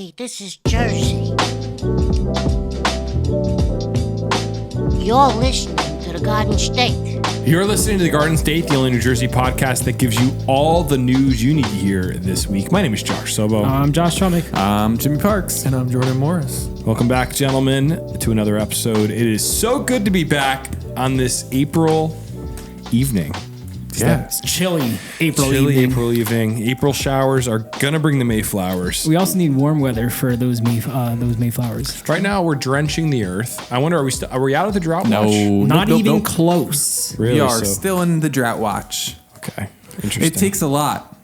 Hey, this is Jersey. You're listening to the Garden State. You're listening to the Garden State, the only New Jersey podcast that gives you all the news you need to hear this week. My name is Josh Sobo. I'm Josh Trummick. I'm Jimmy Parks. And I'm Jordan Morris. Welcome back, gentlemen, to another episode. It is so good to be back on this April evening. Yeah. It's chilly April evening. April showers are gonna bring the Mayflowers. We also need warm weather for those Mayflowers. Right now, we're drenching the earth. I wonder, are we out of the drought No, watch? Not nope, even nope. close. Really? We are So- still in the drought watch. Okay, interesting. It takes a lot.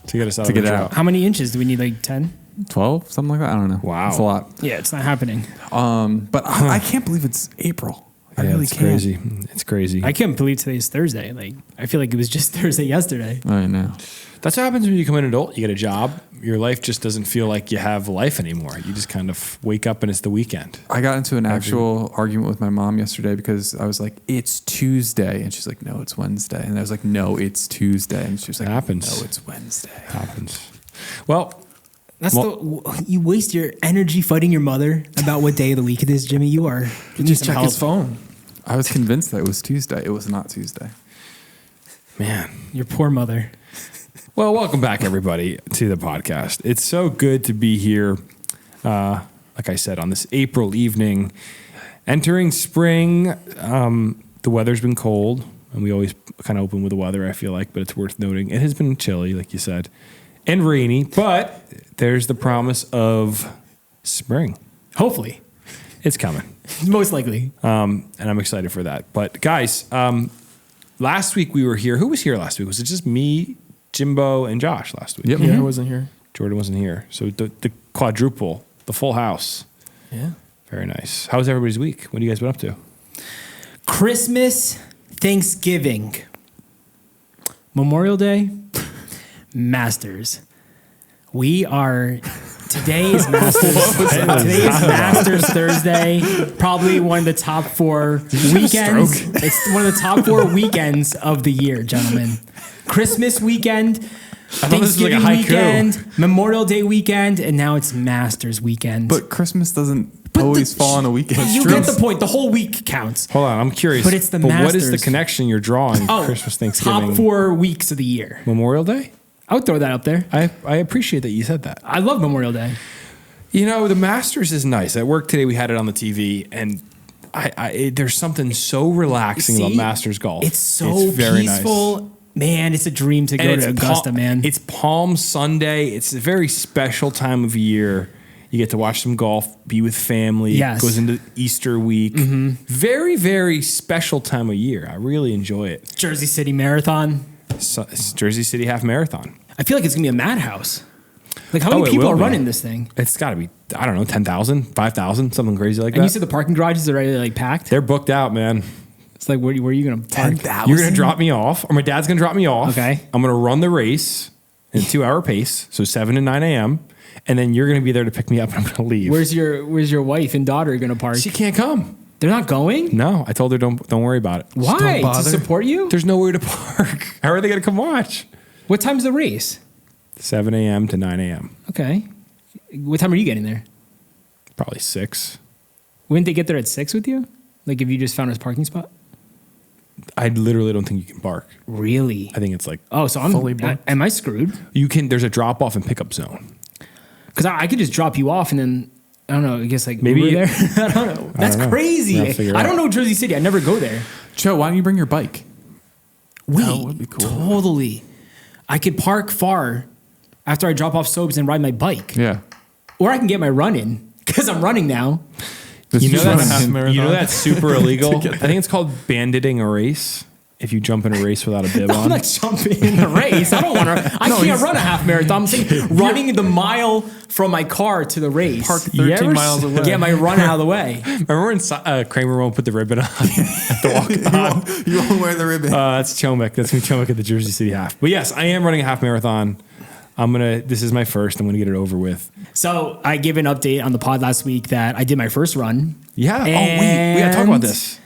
to get us out to of the get drought. out. How many inches do we need? Like 10? 12, something like that. I don't know. Wow. It's a lot. Yeah, it's not happening. But I can't believe it's April. I really it's can't. crazy. It's crazy. I can't believe today's Thursday. Like, I feel like it was just Thursday yesterday. I know. That's what happens when you become an adult. You get a job. Your life just doesn't feel like you have life anymore. You just kind of wake up and it's the weekend. I got into an actual argument with my mom yesterday because I was like, it's Tuesday. And she's like, no, it's Wednesday. And I was like, no, it's Tuesday. And she was like, happens. no, it's Wednesday. Happens. Well, You waste your energy fighting your mother about what day of the week it is, Jimmy. You need Just some check his help. phone. I was convinced that it was Tuesday. It was not Tuesday. man. Your poor mother. Well, welcome back, everybody, to the podcast. It's so good to be here, like I said, on this April evening. Entering spring, the weather's been cold, and we always kind of open with the weather, I feel like, but it's worth noting. It has been chilly, like you said, and rainy, but there's the promise of spring. Hopefully. It's coming. Most likely. And I'm excited for that. But guys, last week we were here. Who was here last week? Was it just me, Jimbo, and Josh last week? Yep. Yeah, I wasn't here. Jordan wasn't here. So the quadruple, the full house. Yeah. Very nice. How was everybody's week? What have you guys been up to? Christmas, Thanksgiving, Memorial Day, Masters. Today is Masters Thursday. Probably one of the top 4 weekends. It's one of the top 4 weekends of the year, gentlemen. Christmas weekend, this was like a Thanksgiving haiku. weekend, Memorial Day weekend, and now it's Masters weekend. But Christmas doesn't always fall on a weekend. You get the point. The whole week counts. Hold on, I'm curious. But it's the what is the Masters. connection you're drawing? Christmas, Thanksgiving, Top 4 weeks of the year. Memorial Day? I would throw that up there. I appreciate that you said that. I love Memorial Day. You know, the Masters is nice. At work today, we had it on the TV, and there's something so relaxing about Masters golf. It's so very peaceful. nice. Man, it's a dream to go to Augusta, man. It's Palm Sunday. It's a very special time of year. You get to watch some golf, be with family. Yes. Goes into Easter week. Very, very special time of year. I really enjoy it. Jersey City Marathon. It's Jersey City Half Marathon. I feel like it's going to be a madhouse. Like, how many it people will are be. running this thing? It's got to be, I don't know, 10,000, 5,000, something crazy like And that. you said the parking garages are already like packed? They're booked out, man. It's like, where are you going to park? 10,000? You're going to drop me off, or my dad's going to drop me off. Okay. I'm going to run the race in a 2-hour pace, so 7 to 9 a.m., and then you're going to be there to pick me up, and I'm going to leave. Where's your wife and daughter going to park? She can't come. They're not going? No, I told her don't worry about it. Why? To bother. support you? There's nowhere to park. How are they going to come watch? What time's the race? 7 a.m. to 9 a.m. Okay. What time are you getting there? Probably 6. Wouldn't they get there at 6 with you? Like, if you just found a parking spot? I literally don't think you can park. Really? I think it's like Oh, so I'm Fully booked. am I screwed? you can. There's a drop off and pickup zone. Because I could just drop you off and then I don't know. I guess like Maybe Uber there. I don't know. That's don't know. crazy. We'll figure it I don't out. know Jersey City. I never go there. Joe, why don't you bring your bike? Wait, would be cool. totally. I could park far after I drop off Sobes and ride my bike, Yeah. or I can get my run in because I'm running now. You know run a half that's marathon. that's super illegal. I think it's called banditing a race. If you jump in a race without a bib I'm on. not jumping in the race. I don't want to. I can't run a half marathon. I'm saying running the mile from my car to the race. Park You 13 ever miles away. Get my run out of the way. Remember when Kramer won't put the ribbon on at the walk? You won't wear the ribbon. That's Chomek. That's me, Chomek at the Jersey City Half. But yes, I am running a half marathon. This is my first. I'm gonna get it over with. So I gave an update on the pod last week that I did my first run. Yeah. Oh, we gotta talk about this.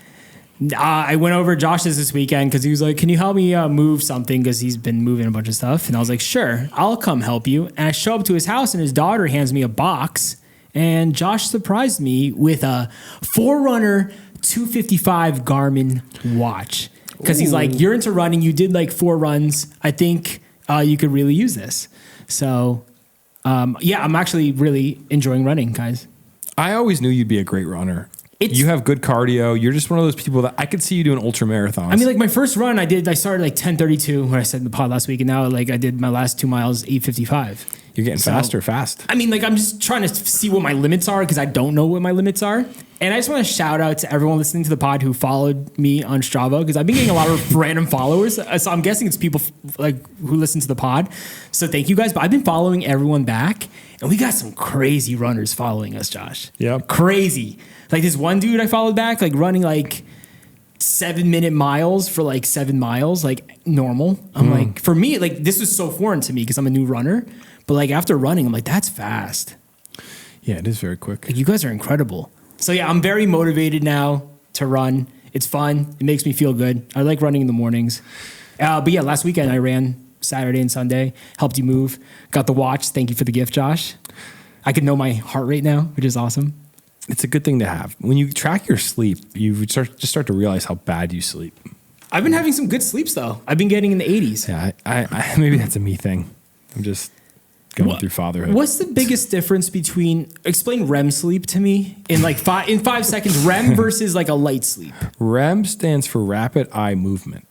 I went over Josh's this weekend because he was like, can you help me move something? Because he's been moving a bunch of stuff. And I was like, sure, I'll come help you. And I show up to his house and his daughter hands me a box. And Josh surprised me with a Forerunner 255 Garmin watch. Because he's like, you're into running. You did like 4 runs. I think you could really use this. So, I'm actually really enjoying running, guys. I always knew you'd be a great runner. You have good cardio. You're just one of those people that I could see you doing ultra marathons. I mean, like my first run, I started like 10:32 when I said in the pod last week, and now like I did my last 2 miles 8:55. You're getting faster fast. I mean, like I'm just trying to see what my limits are because I don't know what my limits are. And I just want to shout out to everyone listening to the pod who followed me on Strava because I've been getting a lot of random followers. So I'm guessing it's people like who listen to the pod. So thank you guys. But I've been following everyone back, and we got some crazy runners following us, Josh. Yeah, crazy. Like this one dude I followed back, like running like 7-minute miles for like 7 miles, like normal. I'm like, for me, like this was so foreign to me because I'm a new runner. But like after running, I'm like, that's fast. Yeah, it is very quick. Like, you guys are incredible. So yeah, I'm very motivated now to run. It's fun. It makes me feel good. I like running in the mornings. But yeah, last weekend I ran Saturday and Sunday, helped you move, got the watch. Thank you for the gift, Josh. I can know my heart rate now, which is awesome. It's a good thing to have. When you track your sleep, you start to realize how bad you sleep. I've been having some good sleeps though. I've been getting in the 80s. Yeah, I maybe that's a me thing. I'm just going through fatherhood. What's the biggest difference between explain REM sleep to me in like 5 seconds? REM versus like a light sleep. REM stands for rapid eye movement.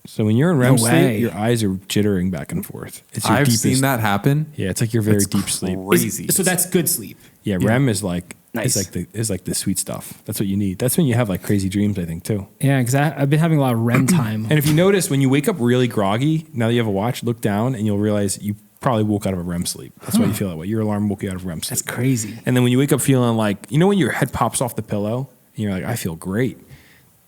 So when you're in REM sleep, your eyes are jittering back and forth. It's your I've deepest. seen that happen. Yeah, it's like your very deep sleep. Crazy. So that's good sleep. Yeah, REM is like Nice. is like the sweet stuff. That's what you need. That's when you have like crazy dreams, I think, too. Yeah, because I've been having a lot of REM time. And if you notice, when you wake up really groggy, now that you have a watch, look down and you'll realize you probably woke out of a REM sleep. That's why you feel that way. Your alarm woke you out of REM sleep. That's crazy. And then when you wake up feeling like, you know, when your head pops off the pillow and you're like, I feel great.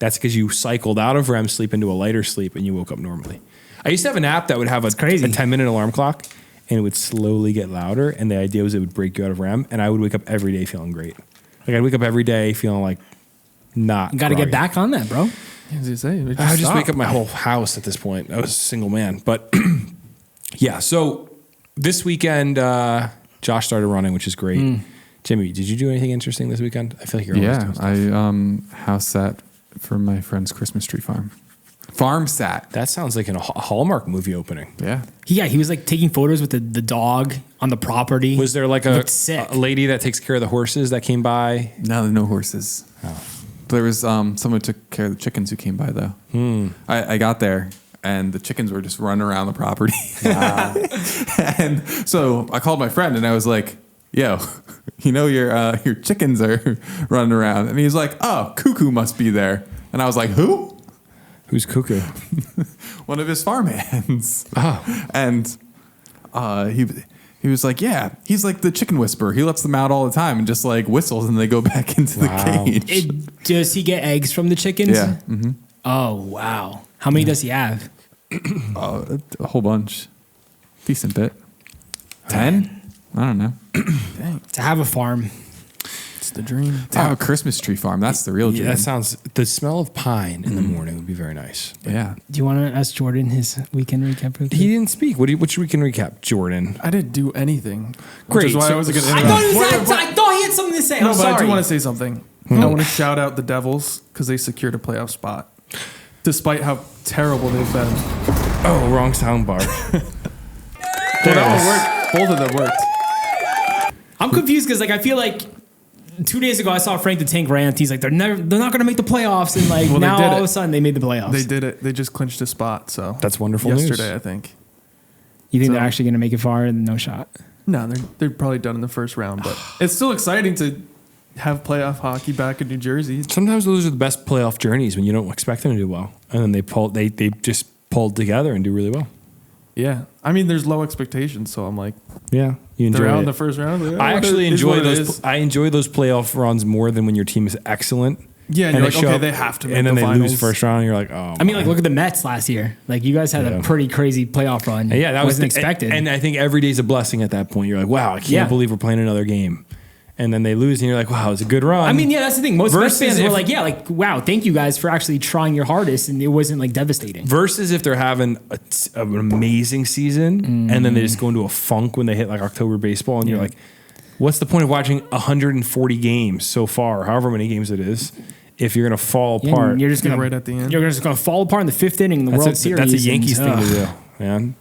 That's because you cycled out of REM sleep into a lighter sleep and you woke up normally. I used to have an app that would have a 10-minute alarm clock and it would slowly get louder. And the idea was it would break you out of REM. And I would wake up every day feeling great. Like I'd wake up every day feeling like not You got to get back on that, bro. I just wake up my whole house at this point. I was a single man. But yeah, so this weekend, Josh started running, which is great. Jimmy, did you do anything interesting this weekend? I feel like you're always doing stuff. I house sat for my friend's Christmas tree farm. Farm sat. That sounds like a Hallmark movie opening. Yeah. Yeah, he was like taking photos with the dog on the property. Was there like a lady that takes care of the horses that came by? No horses. Oh. There was someone who took care of the chickens who came by though. I got there and the chickens were just running around the property. Wow. And so I called my friend and I was like, yo, you know your chickens are running around. And he's like, oh, Cuckoo must be there. And I was like, who? Who's Cuckoo? One of his farm hands. Oh. And he was like, yeah, he's like the chicken whisperer. He lets them out all the time and just like whistles and they go back into the cage. Does he get eggs from the chickens? Yeah. Mm-hmm. Oh, wow. How many does he have? A whole bunch. Decent bit. 10? I don't know. Dang. To have a farm. It's the dream. To have a Christmas tree farm. That's the real dream. That sounds, the smell of pine in the morning would be very nice. Yeah. Do you want to ask Jordan his weekend recap? He didn't speak. Which weekend recap, Jordan? I didn't do anything. Great. Which is why I wasn't going to I thought he had something to say. No, I'm but sorry. I do want to say something. I want to shout out the Devils because they secured a playoff spot, despite how terrible they've been. Oh, wrong sound bar. Well, that one worked. Both of them worked. I'm confused because like I feel like 2 days ago I saw Frank the Tank rant. He's like they're not going to make the playoffs, and like now all of a sudden they made the playoffs. They did it. They just clinched a spot. So that's wonderful news. Yesterday, I think. You think they're actually going to make it far and no shot? No, they're probably done in the first round, but it's still exciting to have playoff hockey back in New Jersey. Sometimes those are the best playoff journeys when you don't expect them to do well, and then they just pulled together and do really well. Yeah, I mean, there's low expectations, so I'm like, yeah, you enjoy they're out it. in the first round. Like, I actually enjoy those. I enjoy those playoff runs more than when your team is excellent. Yeah, and you're like, okay, they have to make and then the they finals. lose first round. And you're like, oh. I mean, like look at the Mets last year. Like you guys had a pretty crazy playoff run. And yeah, that wasn't expected. And I think every day's a blessing at that point. You're like, wow, I can't believe we're playing another game. and then they lose, and you're like, wow, it's a good run. I mean, yeah, that's the thing. Most Mets fans were if- like, yeah, like, wow, thank you guys for actually trying your hardest, and it wasn't like devastating. Versus if they're having an amazing season, and then they just go into a funk when they hit like October baseball, and you're like, what's the point of watching 140 games so far, however many games it is, if you're going to fall apart? And you're just gonna right at the end. You're just gonna fall apart in the 5th inning in the World Series. That's a Yankees and, thing to do, man.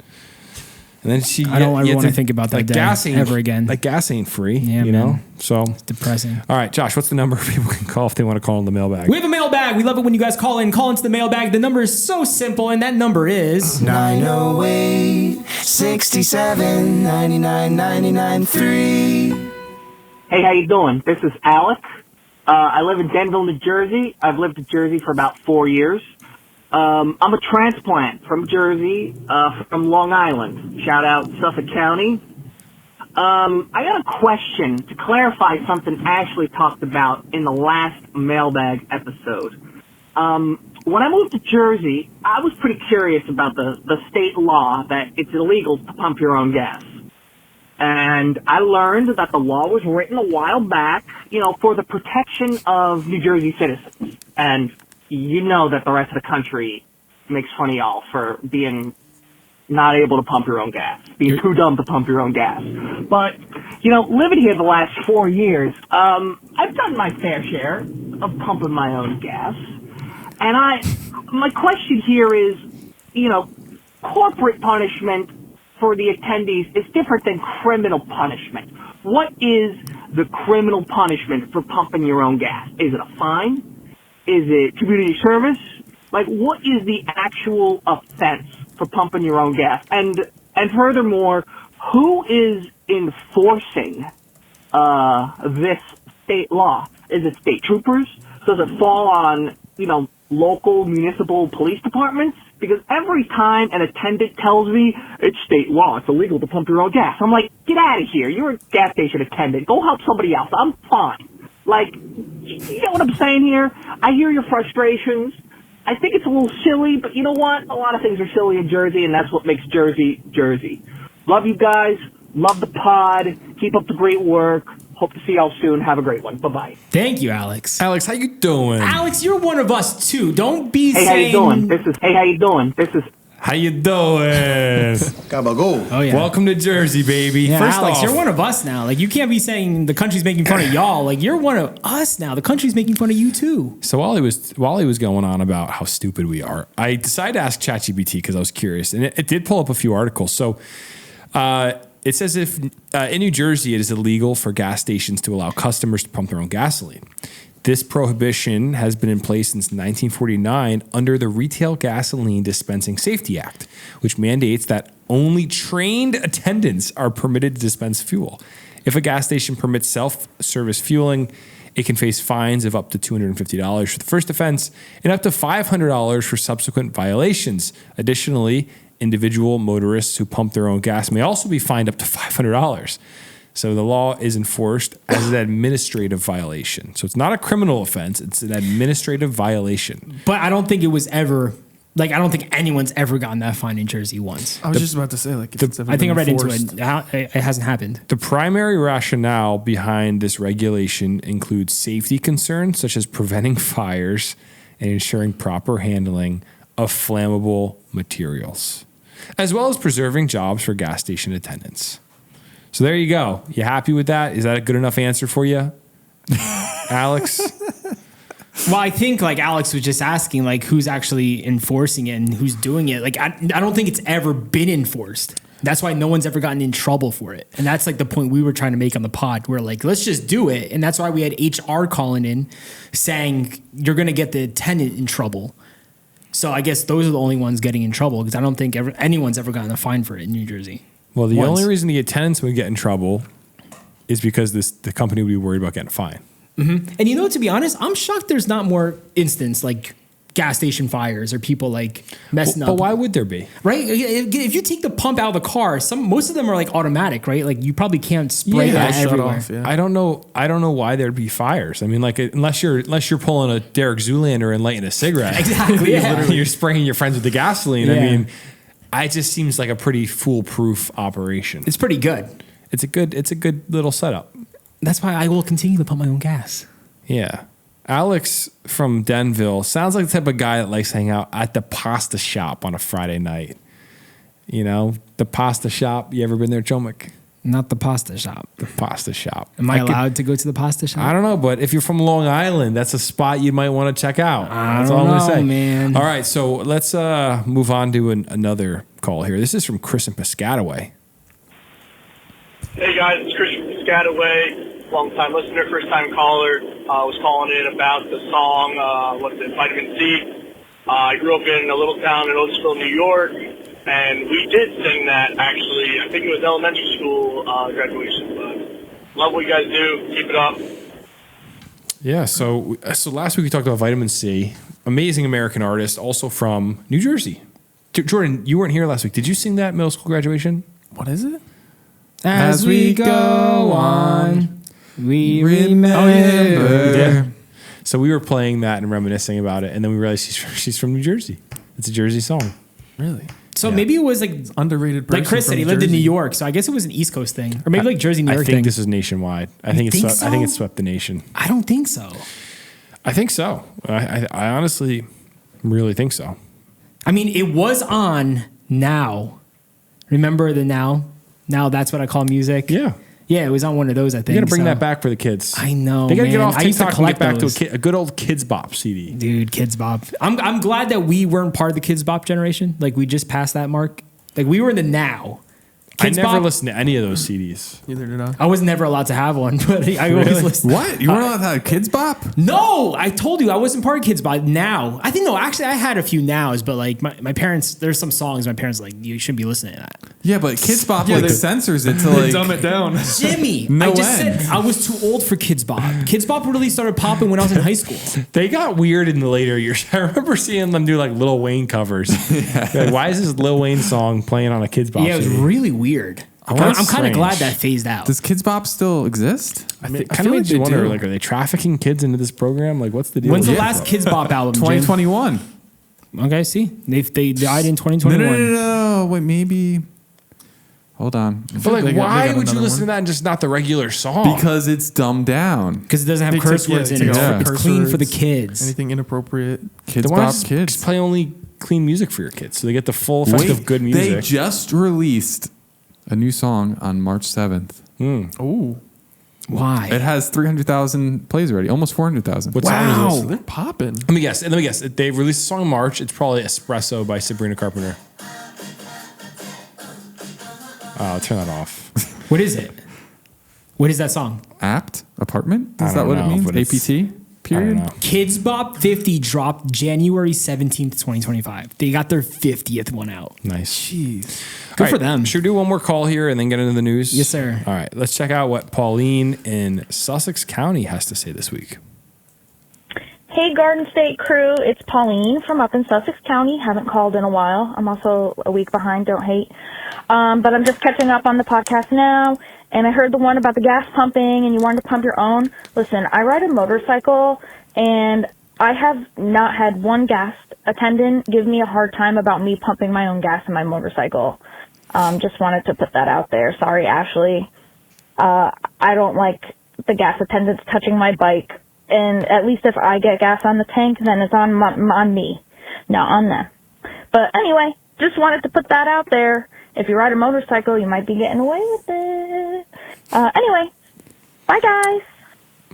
And then I don't ever want to think about that like day gas ain't, ever again. Like gas ain't free, Yeah, you know? man. So Depressing. all right, Josh, what's the number people can call if they want to call in the mailbag? We have a mailbag. We love it when you guys call in. Call into the mailbag. The number is so simple, and that number is 908 67 99 99 3. Hey, how you doing? This is Alex. I live in Denville, New Jersey. I've lived in Jersey for about 4 years. I'm a transplant from Jersey, from Long Island. Shout out Suffolk County. I got a question to clarify something Ashley talked about in the last mailbag episode. When I moved to Jersey, I was pretty curious about the state law that it's illegal to pump your own gas. And I learned that the law was written a while back, for the protection of New Jersey citizens. And you know that the rest of the country makes fun of y'all for being not able to pump your own gas, being too dumb to pump your own gas. But, living here the last 4 years, I've done my fair share of pumping my own gas. And my question here is, corporate punishment for the attendees is different than criminal punishment. What is the criminal punishment for pumping your own gas? Is it a fine? Is it community service? Like, what is the actual offense for pumping your own gas? And furthermore, who is enforcing this state law? Is it state troopers? Does it fall on, local municipal police departments? Because every time an attendant tells me it's state law, it's illegal to pump your own gas, I'm like, get out of here. You're a gas station attendant. Go help somebody else. I'm fine. Like, you know what I'm saying here? I hear your frustrations. I think it's a little silly, but you know what? A lot of things are silly in Jersey, and that's what makes Jersey, Jersey. Love you guys. Love the pod. Keep up the great work. Hope to see y'all soon. Have a great one. Bye-bye. Thank you, Alex. Alex, how you doing? Alex, you're one of us too. Don't be Hey, saying. how you doing? Hey, how you doing? This is How you doing? Gabagool. Oh yeah. Welcome to Jersey, baby. Yeah, First Alex, off, you're one of us now. Like, you can't be saying the country's making fun of y'all. Like, you're one of us now. The country's making fun of you too. So while he was going on about how stupid we are, I decided to ask ChatGPT because I was curious, and it did pull up a few articles. So it says if in New Jersey it is illegal for gas stations to allow customers to pump their own gasoline. This prohibition has been in place since 1949 under the Retail Gasoline Dispensing Safety Act, which mandates that only trained attendants are permitted to dispense fuel. If a gas station permits self-service fueling, it can face fines of up to $250 for the first offense and up to $500 for subsequent violations. Additionally, individual motorists who pump their own gas may also be fined up to $500. So the law is enforced as an administrative violation. So it's not a criminal offense, it's an administrative violation. But I don't think it was ever, like, I don't think anyone's ever gotten that fine in Jersey once. I was just about to say, like, if it's ever I think I been read into enforced. it. It hasn't happened. The primary rationale behind this regulation includes safety concerns such as preventing fires and ensuring proper handling of flammable materials, as well as preserving jobs for gas station attendants. So there you go. You happy with that? Is that a good enough answer for you, Alex? Well, I think like Alex was just asking like who's actually enforcing it and who's doing it. Like I don't think it's ever been enforced. That's why no one's ever gotten in trouble for it. And that's like the point we were trying to make on the pod. We're like, let's just do it. And that's why we had HR calling in saying you're going to get the tenant in trouble. So I guess those are the only ones getting in trouble because I don't think anyone's ever gotten a fine for it in New Jersey. Well, the Once. only reason the tenants would get in trouble is because the company would be worried about getting fined. And you know, to be honest, I'm shocked there's not more instance like gas station fires or people like messing up. But why would there be? Right? If you take the pump out of the car, most of them are like automatic, right? Like you probably can't spray that shut everywhere. off, yeah. I don't know why there'd be fires. I mean, like unless you're pulling a Derek Zoolander and lighting a cigarette, Exactly, yeah. you're spraying your friends with the gasoline. I Yeah. mean, it just seems like a pretty foolproof operation. It's pretty good. It's a good little setup. That's why I will continue to pump my own gas. Yeah. Alex from Denville sounds like the type of guy that likes to hang out at the pasta shop on a Friday night. You know, the pasta shop. You ever been there, Chomik? Not the pasta shop. The pasta shop. Am I allowed to go to the pasta shop? I don't know, but if you're from Long Island, that's a spot you might want to check out. That's all I'm don't going to say. know, man. All right, so let's move on to another call here. This is from Chris in Piscataway. Hey guys, it's Chris from Piscataway, long time listener, first time caller. I was calling in about the song, Vitamin C. I grew up in a little town in Otisville, New York, and we did sing that actually. I think it was elementary school graduation, but love what you guys do. Keep it up. Yeah, so last week we talked about Vitamin C, amazing American artist, also from New Jersey. Jordan, you weren't here last week. Did you sing that at middle school graduation? What is it? As we go on, we remember. Oh, yeah. So we were playing that and reminiscing about it, and then we realized she's from New Jersey. It's a Jersey song. Really? So maybe it was like Underrated. like Chris said, he lived in New York, so I guess it was an East Coast thing, or maybe like Jersey, New York I think thing. this is nationwide. I think it swept the nation. I don't think so. I think so. I honestly really think so. I mean, it was on Now. Remember the Now? Now that's what I call music. Yeah. Yeah, it was on one of those, I think. You got to bring that back for the kids. I know, They got to get man. off I used to TikTok and get back collect to a good old Kids Bop CD. Dude, Kids Bop. I'm glad that we weren't part of the Kids Bop generation. Like, we just passed that mark. Like, we were in the Now. Kids I never Bop, listened to any of those CDs. Neither did I. I was never allowed to have one, but I always listened. What? You weren't allowed to have Kids Bop? No, I told you I wasn't part of Kids Bop. Now, I think actually I had a few nows, but like my parents, there's some songs my parents like you shouldn't be listening to that. Yeah, but Kids Bop Yeah, like they- censors it to They like dumb it down. Jimmy, No I just end. said I was too old for Kids Bop. Kids Bop really started popping when I was in high school. They got weird in the later years. I remember seeing them do like Lil Wayne covers. Like, why is this Lil Wayne song playing on a Kids Bop Yeah, it was CD? really weird. I'm That's kind of strange. glad that phased out. Does Kids Bop still exist? I mean, think I kind of feel makes like you they wonder, do. like, are they trafficking kids into this program? Like, what's the deal? When's the with that? last Kids Bop album, Jim? 2021. Okay, see, they died in No, 2021. no. Wait, maybe. Hold on. But like, They got why would you another listen to one. that and just not the regular song? Because it's dumbed down. Because it doesn't have They curse take- yeah, words they in it. take out It's curse clean for the words, kids. Anything inappropriate. Kids Then why Bop not Kids. just play only clean music for your kids so they get the full effect of good They music? just released a new song on March 7th. Ooh. Why? It has 300,000 plays already, almost 400,000. What song is Wow. this? They're popping. Let me guess. They released a song in March. It's probably Espresso by Sabrina Carpenter. Oh, turn that off. What is it? What is that song? Apt apartment? I Is that don't what know, it means? but it's- APT? Period. I don't know. Kids Bop 50 dropped January 17th, 2025. They got their 50th one out. Nice. Jeez. Good All for right, them. Should we do one more call here and then get into the news? Yes, sir. All right, let's check out what Pauline in Sussex County has to say this week. Hey, Garden State crew. It's Pauline from up in Sussex County. Haven't called in a while. I'm also a week behind. Don't hate. But I'm just catching up on the podcast now. And I heard the one about the gas pumping and you wanted to pump your own. Listen, I ride a motorcycle and I have not had one gas attendant give me a hard time about me pumping my own gas in my motorcycle. Just wanted to put that out there. Sorry, Ashley. I don't like the gas attendants touching my bike. And at least if I get gas on the tank, then it's on me, not on them. But anyway, just wanted to put that out there. If you ride a motorcycle, you might be getting away with it. Anyway, bye guys.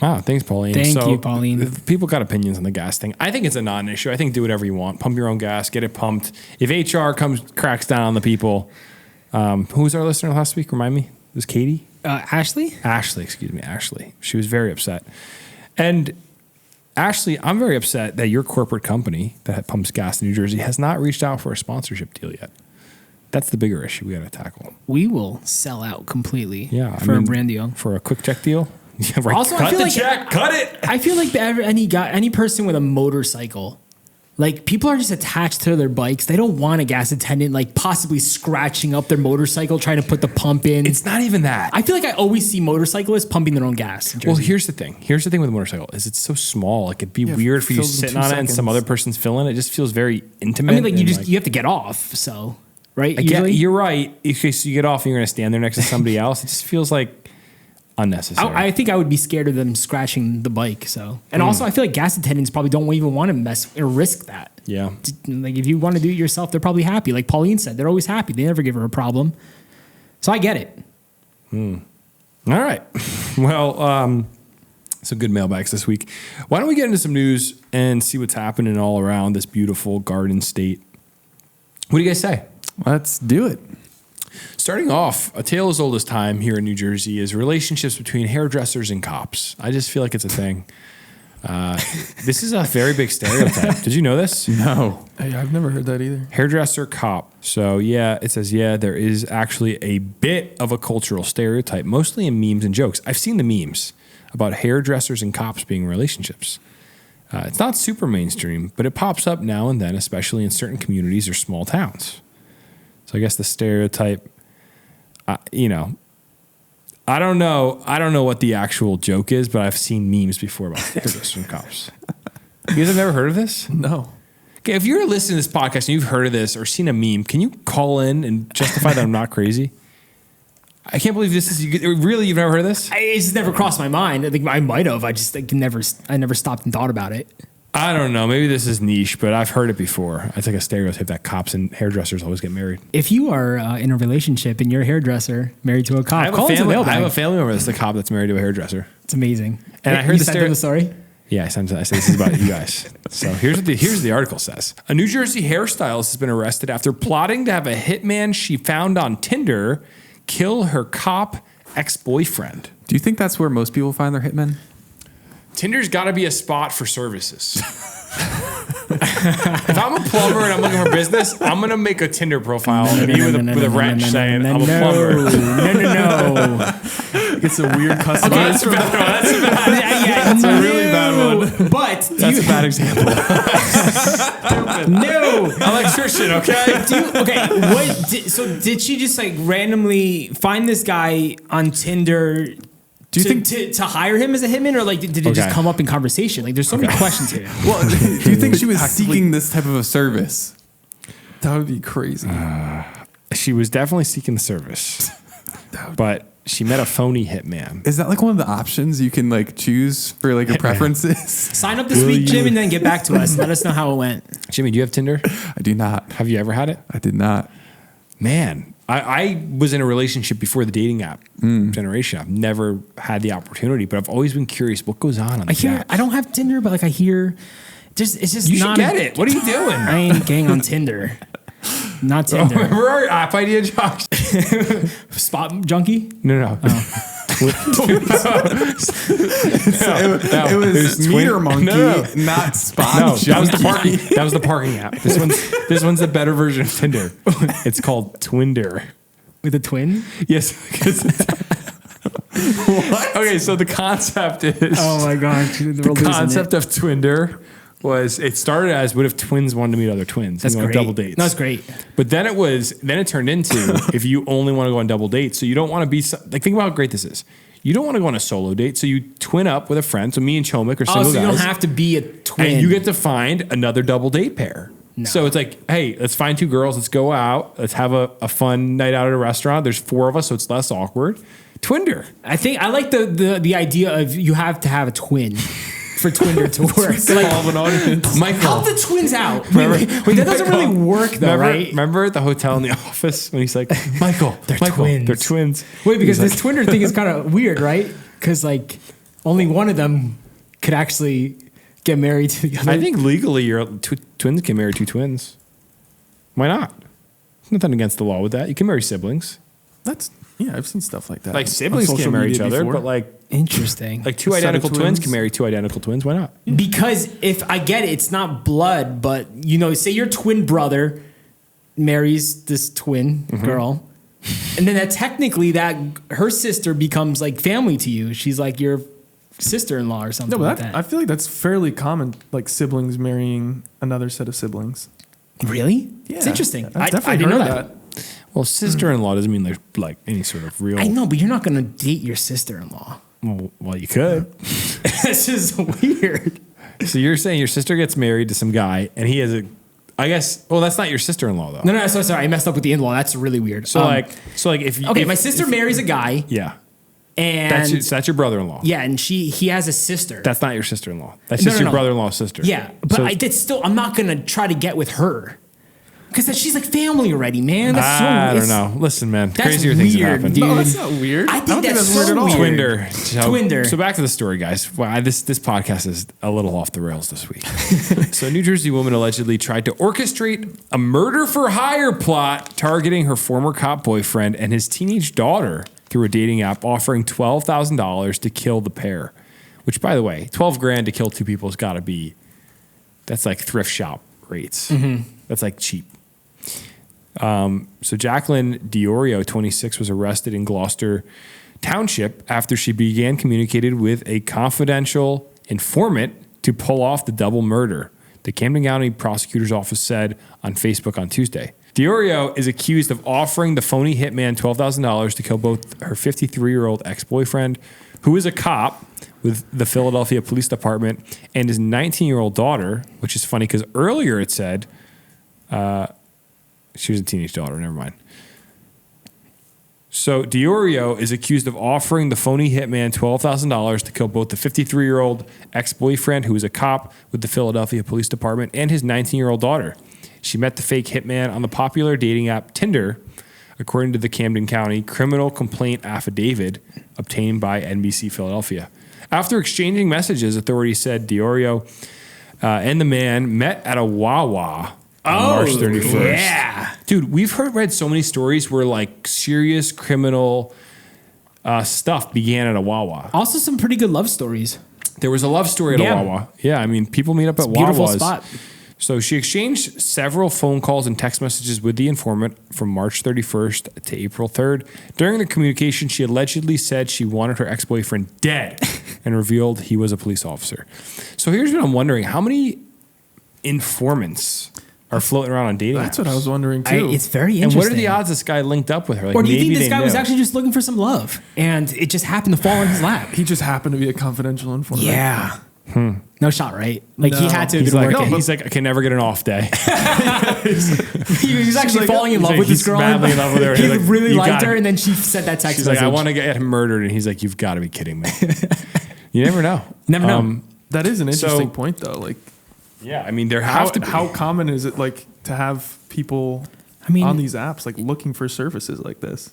Wow, thanks, Pauline. Thank you, Pauline. People got opinions on the gas thing. I think it's a non-issue. I think do whatever you want. Pump your own gas. Get it pumped. If HR cracks down on the people, who was our listener last week? Remind me. It was Katie? Ashley? Ashley. Ashley. She was very upset. And Ashley, I'm very upset that your corporate company that pumps gas in New Jersey has not reached out for a sponsorship deal yet. That's the bigger issue we got to tackle. We will sell out completely Yeah, a brand deal. For a quick check deal. Yeah, right. Also, I cut feel the like- check. Cut it. I feel like any person with a motorcycle, like people are just attached to their bikes. They don't want a gas attendant like possibly scratching up their motorcycle trying to put the pump in. It's not even that. I feel like I always see motorcyclists pumping their own gas. in Well, Jersey. here's the thing. Here's the thing with a motorcycle is it's so small. Like it'd be weird for you fills in sitting 2 on it and some seconds. other person's filling it. It just feels very intimate. I mean, like you and, you have to get off. So right, I get, usually? you're right. In case you get off and you're going to stand there next to somebody else, it just feels like unnecessary. I think I would be scared of them scratching the bike. So, and also I feel like gas attendants probably don't even want to mess or risk that. Yeah. Like if you want to do it yourself, they're probably happy. Like Pauline said, they're always happy. They never give her a problem. So I get it. All right. Well, some good mailbags this week. Why don't we get into some news and see what's happening all around this beautiful Garden State? What do you guys say? Let's do it. Starting off, a tale as old as time here in New Jersey is relationships between hairdressers and cops. I just feel like it's a thing. This is a very big stereotype. Did you know this? No. Hey, I've never heard that either. Hairdresser cop. So yeah, it says, there is actually a bit of a cultural stereotype, mostly in memes and jokes. I've seen the memes about hairdressers and cops being in relationships. It's not super mainstream, but it pops up now and then, especially in certain communities or small towns. So I guess the stereotype, I don't know what the actual joke is, but I've seen memes before about hairdressers and cops. You guys have never heard of this? No. Okay, if you're listening to this podcast and you've heard of this or seen a meme, can you call in and justify that I'm not crazy? I can't believe this is really, you've never heard of this? It's just never crossed my mind. I think I might have. I never stopped and thought about it. I don't know. Maybe this is niche, but I've heard it before. It's like a stereotype that cops and hairdressers always get married. If you are in a relationship and you're a hairdresser married to a cop, I have a family member that's the cop that's married to a hairdresser. It's amazing. And I heard the story. Yeah, I said this is about you guys. So here's what the article says. A New Jersey hairstylist has been arrested after plotting to have a hitman she found on Tinder kill her cop ex-boyfriend. Do you think that's where most people find their hitmen? Tinder's got to be a spot for services. If I'm a plumber and I'm looking for business, I'm going to make a Tinder profile of me with a wrench saying I'm a plumber. No. It's a weird customization. That's a bad one. That's a really bad one. But That's a bad example. no. Electrician, okay? Did she just like randomly find this guy on Tinder? Do you think to hire him as a hitman, or like did it just come up in conversation? Like, there's so many questions here. Well, do you think she was seeking this type of a service? That would be crazy. She was definitely seeking the service, but she met a phony hitman. Is that like one of the options you can like choose for like your preferences? Sign up this week, Jim, and then get back to us. Let us know how it went. Jimmy, do you have Tinder? I do not. Have you ever had it? I did not. Man, I was in a relationship before the dating app generation. I've never had the opportunity, but I've always been curious what goes on the app. I don't have Tinder, but like I hear, it's just you not. You should get it. What are you doing? I ain't getting on Tinder. Not Tinder. Remember our app idea, Josh? Spot junkie? No. It was Meter Monkey, not Spot. No, that was the parking app. This one's a better version of Tinder. It's called Twinder. With a twin? Yes. What? Okay, so the concept is. Oh my gosh! The concept of Twinder was it started as what if twins wanted to meet other twins? That's great. Double dates. That's great. But then it turned into if you only want to go on double dates, so you don't want to be like think about how great this is. You don't want to go on a solo date, so you twin up with a friend. So me and Chomik are single guys. So you don't have to be a twin. And you get to find another double date pair. No. So it's like, hey, let's find two girls. Let's go out. Let's have a fun night out at a restaurant. There's 4 of us, so it's less awkward. Twinder. I think I like the idea of you have to have a twin for Twinder to work. Solve an audience. Michael, help the twins out. Wait, that doesn't really work though, right? Remember at the hotel in the office when he's like, Michael, they're twins. They're twins. Wait, because this Twinder thing is kind of weird, right? Because like only one of them could actually get married to the other. I think legally twins can marry 2 twins. Why not? There's nothing against the law with that. You can marry siblings. I've seen stuff like that. Like siblings can't marry each other, but like interesting. Like 2 identical twins can marry 2 identical twins. Why not? Because if I get it, it's not blood, but say your twin brother marries this twin girl, and then that technically her sister becomes like family to you. She's like your sister-in-law or something like that. I feel like that's fairly common, like siblings marrying another set of siblings. Really? Yeah. It's interesting. I definitely didn't know heard that. Well, sister-in-law doesn't mean there's like any sort of real. I know, but you're not going to date your sister-in-law. Well, you could. This is weird. So you're saying your sister gets married to some guy, and he has that's not your sister-in-law though. No, sorry, I messed up with the in-law. That's really weird. So if my sister marries a guy. Yeah. And That's your brother-in-law. yeah, and he has a sister. That's not your sister-in-law. That's just your brother-in-law's sister. Yeah, but So- I'm not gonna try to get with her because she's like family already, man. That's I don't know. Listen, man, That's crazier things have weird, happened. dude. No, that's not weird. I think don't that's weird so at all. weird. Twinder. Twinder. So back to the story, guys. Wow, this podcast is a little off the rails this week. So a New Jersey woman allegedly tried to orchestrate a murder for hire plot targeting her former cop boyfriend and his teenage daughter through a dating app, offering $12,000 to kill the pair. Which, by the way, $12,000 to kill two people has got to be, that's like thrift shop rates. That's like cheap. So Jacqueline Diorio, 26, was arrested in Gloucester Township after she began communicating with a confidential informant to pull off the double murder. The Camden County Prosecutor's Office said on Facebook on Tuesday. Diorio is accused of offering the phony hitman $12,000 to kill both her 53-year-old ex-boyfriend, who is a cop with the Philadelphia Police Department, and his 19-year-old daughter, which is funny because earlier it said she was a teenage daughter. Never mind. So Diorio is accused of offering the phony hitman $12,000 to kill both the 53-year-old ex-boyfriend, who is a cop with the Philadelphia Police Department, and his 19-year-old daughter. She met the fake hitman on the popular dating app Tinder, according to the Camden County criminal complaint affidavit obtained by NBC Philadelphia. After exchanging messages, authorities said Diorio and the man met at a Wawa on March 31st. Yeah. Dude, we've read so many stories where like serious criminal stuff began at a Wawa. Also, some pretty good love stories. There was a love story at Yeah. a Wawa. Yeah, I mean, people meet up at Beautiful Wawas. spot. So she exchanged several phone calls and text messages with the informant from March 31st to April 3rd. During the communication, she allegedly said she wanted her ex-boyfriend dead and revealed he was a police officer. So here's what I'm wondering. How many informants are floating around on dating apps? That's what I was wondering too. It's very And interesting. what are the odds this guy linked up with her? Like, Or do you maybe think this they guy was knew. actually just looking for some love and it just happened to fall in his lap? He just happened to be a confidential informant. Yeah. No shot, right? Like he No. had to have He's been like, working. he's like, I can never get an off day. He was actually falling in love with this he's girl. madly in love with her. He He's like, really "You liked gotta-" her, and then she sent that text She's message. like, I want to get him murdered. And he's like, you've got to be kidding me. You never know. Never know. That is an interesting So- point though. Like Yeah, I mean, there how have to be. how common is it like to have people I mean, on these apps like looking for services like this?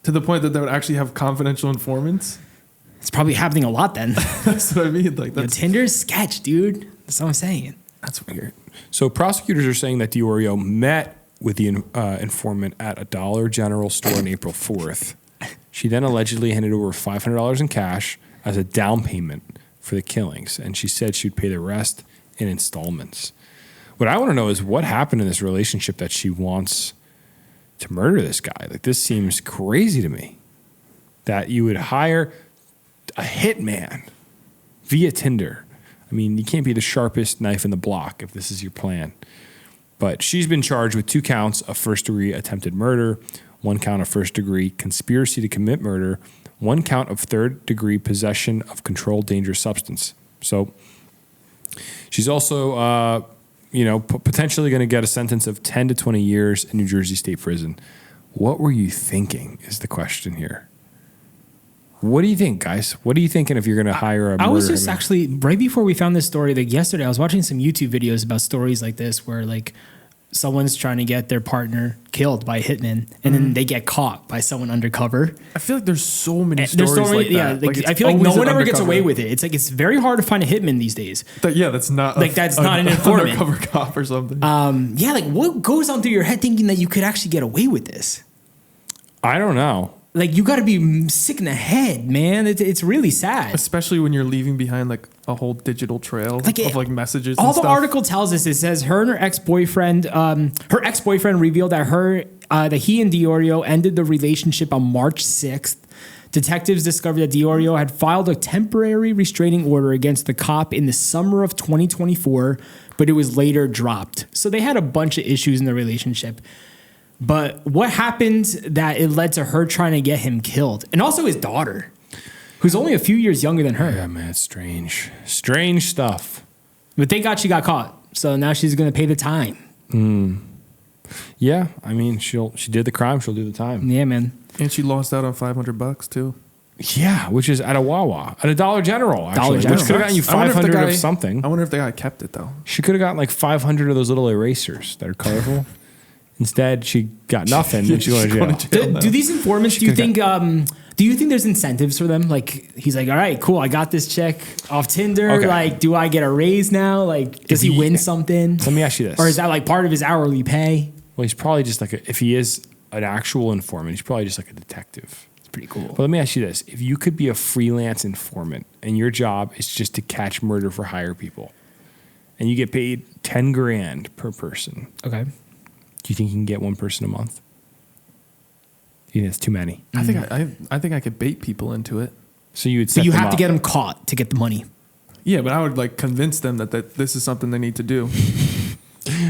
To the point that they would actually have confidential informants? it's probably happening a lot then. That's what I mean. Like Yo, that's Tinder's sketch, dude. That's what I'm saying. That's weird. So prosecutors are saying that Diorio met with the informant at a Dollar General store on April 4th. She then allegedly handed over $500 in cash as a down payment for the killings, and she said she'd pay the rest in installments. What I want to know is what happened in this relationship that she wants to murder this guy. Like, this seems crazy to me that you would hire a hitman via Tinder. I mean, you can't be the sharpest knife in the block if this is your plan. But she's been charged with 2 counts of first-degree attempted murder, 1 count of first-degree conspiracy to commit murder, 1 count of third-degree possession of controlled dangerous substance. So she's also, potentially going to get a sentence of 10 to 20 years in New Jersey State Prison. What were you thinking is the question here. What do you think, guys? What are you thinking if you're going to hire a murderer? I was just actually, right before we found this story, like yesterday, I was watching some YouTube videos about stories like this where like someone's trying to get their partner killed by a hitman and then they get caught by someone undercover. I feel like there's so many And stories there's so many, like yeah, that. like, it's I feel like no always one an ever gets undercover. away with it. It's like it's very hard to find a hitman these days. That's not Like, that's not an informant. undercover cop or something. Yeah, like what goes on through your head thinking that you could actually get away with this? I don't know. Like you got to be sick in the head, man. It's really sad. Especially when you're leaving behind like a whole digital trail Like of like messages. All and the stuff. article tells us, it says her and her ex-boyfriend revealed that that he and Diorio ended the relationship on March 6th. Detectives discovered that Diorio had filed a temporary restraining order against the cop in the summer of 2024, but it was later dropped. So they had a bunch of issues in the relationship. But what happened that it led to her trying to get him killed? And also his daughter, who's only a few years younger than her. Yeah, man, it's strange. Strange stuff. But thank God she got caught. So now she's going to pay the time. Yeah, I mean, she did the crime, she'll do the time. Yeah, man. And she lost out on $500 too. Yeah, which is at a Wawa, at a Dollar General, actually. Dollar General. Which could have gotten you I wonder if the 500 guy- of something. I wonder if the guy kept it though. She could have gotten like 500 of those little erasers that are colorful. Instead, she got nothing and she went to jail. Do these informants, do you think there's incentives for them? Like, he's like, all right, cool, I got this check off Tinder. Okay. Like, do I get a raise now? Like, does he win something? Let me ask you this. Or is that like part of his hourly pay? Well, he's probably just like, if he is an actual informant, he's probably just like a detective. It's pretty cool. But let me ask you this. If you could be a freelance informant and your job is just to catch murder for hire people and you get paid 10 grand per person, Okay. do you think you can get one person a month? Do you think it's too many? I think I could bait people into it. So you would But set you them have to up. get them caught to get the money. Yeah, but I would like convince them that this is something they need to do.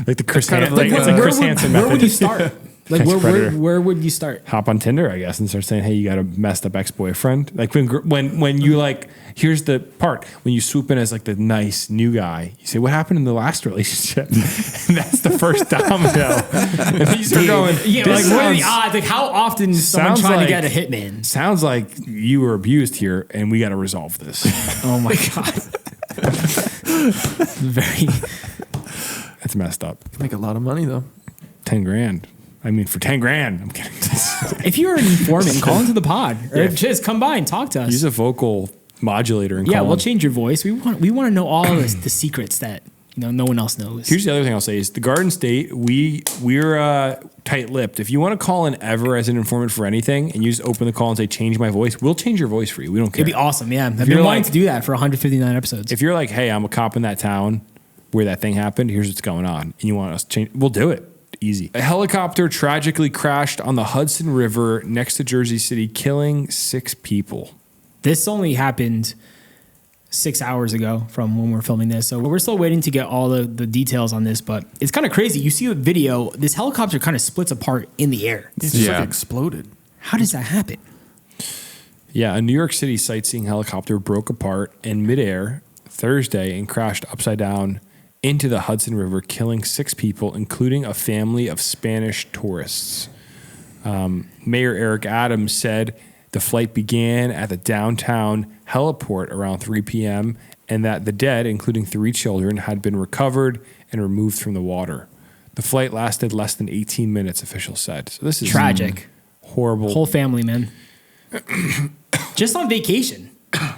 like the Chris, kind of like, like, it's like where Chris would, Hansen where method. would you start? Like, Predator. where would you start? Hop on Tinder, I guess, and start saying, "Hey, you got a messed up ex-boyfriend." Like when you like, here's the part when you swoop in as like the nice new guy. You say, "What happened in the last relationship?" And that's the first domino. And then you start going, Yeah, "This like what are the sounds- odds? Like how often is someone sounds trying like- to get a hitman? Sounds like you were abused here, and we got to resolve this." Oh my god. Very. That's messed up. Make a lot of money though. 10 grand. I mean, for 10 grand, I'm kidding. If you're an informant, call into the pod or Yeah. just come by and talk to us. Use a vocal modulator and Yeah, call we'll in. change your voice. We want to know all of the secrets that no one else knows. Here's the other thing I'll say is the Garden State, we're tight-lipped. If you want to call in ever as an informant for anything and you just open the call and say, change my voice, we'll change your voice for you. We don't care. It'd be awesome. Yeah, I've you're been wanting like- to do that for 159 episodes. If you're like, hey, I'm a cop in that town where that thing happened, here's what's going on, and you want us to change, we'll do it. Easy. A helicopter tragically crashed on the Hudson River next to Jersey City, killing 6 people. This only happened 6 hours ago from when we're filming this. So we're still waiting to get all the details on this, but it's kind of crazy. You see the video, this helicopter kind of splits apart in the air. It just Yeah. like exploded. How does that happen? Yeah, a New York City sightseeing helicopter broke apart in midair Thursday and crashed upside down into the Hudson River, killing 6 people, including a family of Spanish tourists. Mayor Eric Adams said the flight began at the downtown heliport around 3 p.m. and that the dead, including 3 children, had been recovered and removed from the water. The flight lasted less than 18 minutes, officials said. So this is Tragic. horrible. Whole family, man. Just on vacation.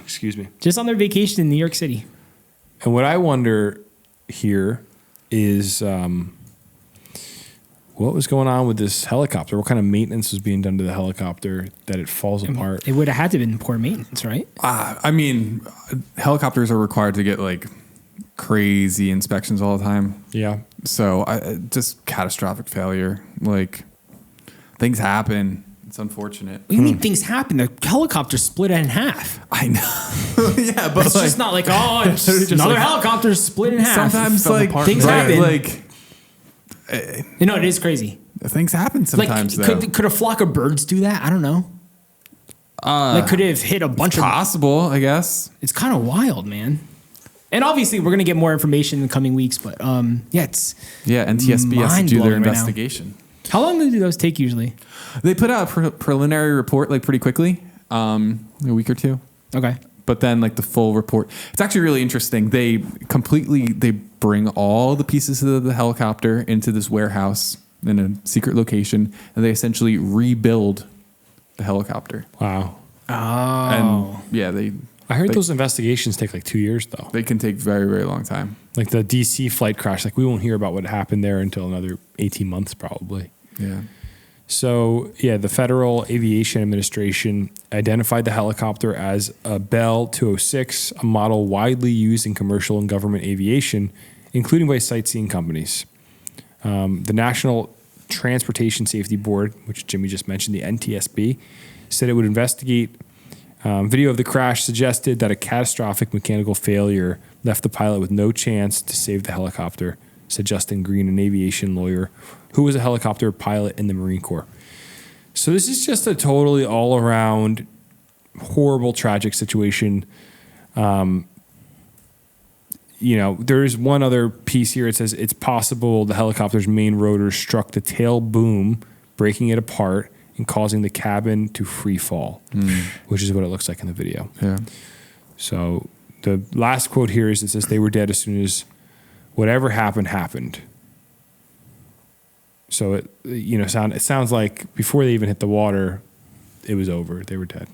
Excuse me. Just on their vacation in New York City. And what I wonder here is what was going on with this helicopter? What kind of maintenance was being done to the helicopter that it falls apart? It would have had to have been poor maintenance, right? I mean, helicopters are required to get like crazy inspections all the time. Yeah. So just catastrophic failure. Like things happen. It's unfortunate. What do you mean things happen? The helicopter split in half. I know. Yeah, but It's like, just not like, oh, it's another helicopter split in half. sometimes fell like apart. Things right, happen. like It is crazy. things happen sometimes. Like, though. could a flock of birds do that? I don't know. Like, could it have hit a bunch of... possible, I guess. It's kind of wild, man. And obviously, we're going to get more information in the coming weeks, but yeah, it's... Yeah, NTSB has to do Mind-blowing their right now. investigation. How long do those take usually? They put out a preliminary report like pretty quickly, a week or two. Okay. But then like the full report, it's actually really interesting. They bring all the pieces of the helicopter into this warehouse in a secret location, and they essentially rebuild the helicopter. Wow. Oh. And yeah, I heard Like- those investigations take like 2 years though. they can take very, very long time. Like the DC flight crash, like we won't hear about what happened there until another 18 months probably. Yeah. So, yeah, the Federal Aviation Administration identified the helicopter as a Bell 206, a model widely used in commercial and government aviation, including by sightseeing companies. The National Transportation Safety Board, which Jimmy just mentioned, the NTSB, said it would investigate. Video of the crash suggested that a catastrophic mechanical failure left the pilot with no chance to save the helicopter, said Justin Green, an aviation lawyer who was a helicopter pilot in the Marine Corps. So this is just a totally all-around horrible, tragic situation. There's one other piece here. It says it's possible the helicopter's main rotor struck the tail boom, breaking it apart and causing the cabin to free fall, which is what it looks like in the video. Yeah. So the last quote here is, it says they were dead as soon as whatever happened. So it sounds like before they even hit the water, it was over. They were dead.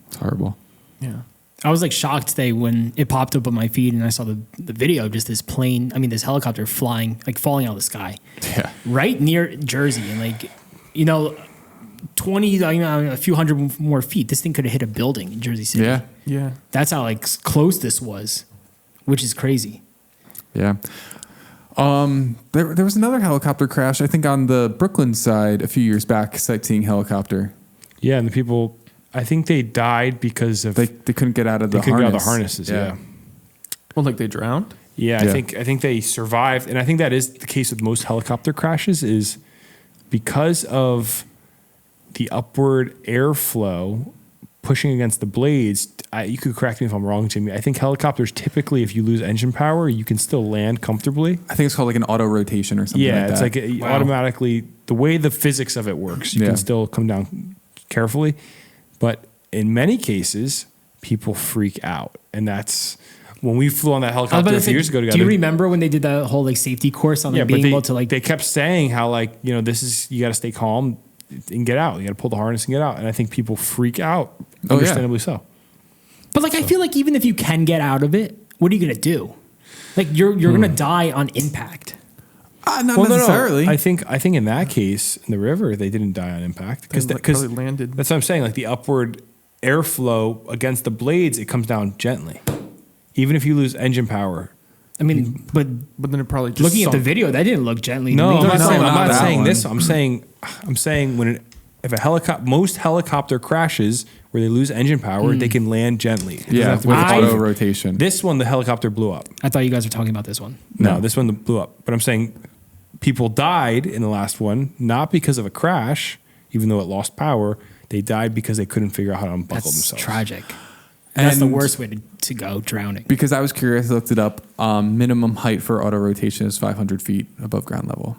It's horrible. Yeah. I was like shocked today when it popped up on my feed and I saw the video of just this plane, this helicopter falling out of the sky. Yeah. Right near Jersey. And like, 20, a few hundred more feet, this thing could have hit a building in Jersey City. Yeah. Yeah. That's how like close this was, which is crazy. Yeah. There was another helicopter crash, I think on the Brooklyn side a few years back, sightseeing helicopter. Yeah, and the people, I think they died because of They couldn't get out of the they couldn't get out of harness. the harnesses. Yeah. Well, like they drowned? Yeah, Yeah. I think they survived, and I think that is the case with most helicopter crashes. Is because of the upward airflow pushing against the blades. You could correct me if I'm wrong, Jimmy. I think helicopters typically, if you lose engine power, you can still land comfortably. I think it's called like an auto rotation or something like that. Yeah, it's like automatically, the way the physics of it works, you Yeah. can still come down carefully. But in many cases, people freak out. And that's when we flew on that helicopter a few years ago together. Do you remember when they did the whole like safety course on being able to like? They kept saying how this is, you got to stay calm and get out. You got to pull the harness and get out. And I think people freak out, understandably so. But like, I feel like even if you can get out of it, what are you gonna do? Like you're gonna die on impact. Not necessarily. No. I think in that case in the river they didn't die on impact because probably landed. That's what I'm saying. Like the upward airflow against the blades, it comes down gently, even if you lose engine power. But then it probably just looking at the sunk. video, that didn't look gently. No, to me. I'm not that saying one. this. I'm saying if most helicopter crashes where they lose engine power, they can land gently. It doesn't Yeah, have to with be- auto rotation. This one, the helicopter blew up. I thought you guys were talking about this one. No, this one blew up. But I'm saying people died in the last one, not because of a crash, even though it lost power. They died because they couldn't figure out how to unbuckle That's themselves. tragic. That's the And- worst way to go, drowning. Because I was curious, I looked it up. Minimum height for auto rotation is 500 feet above ground level.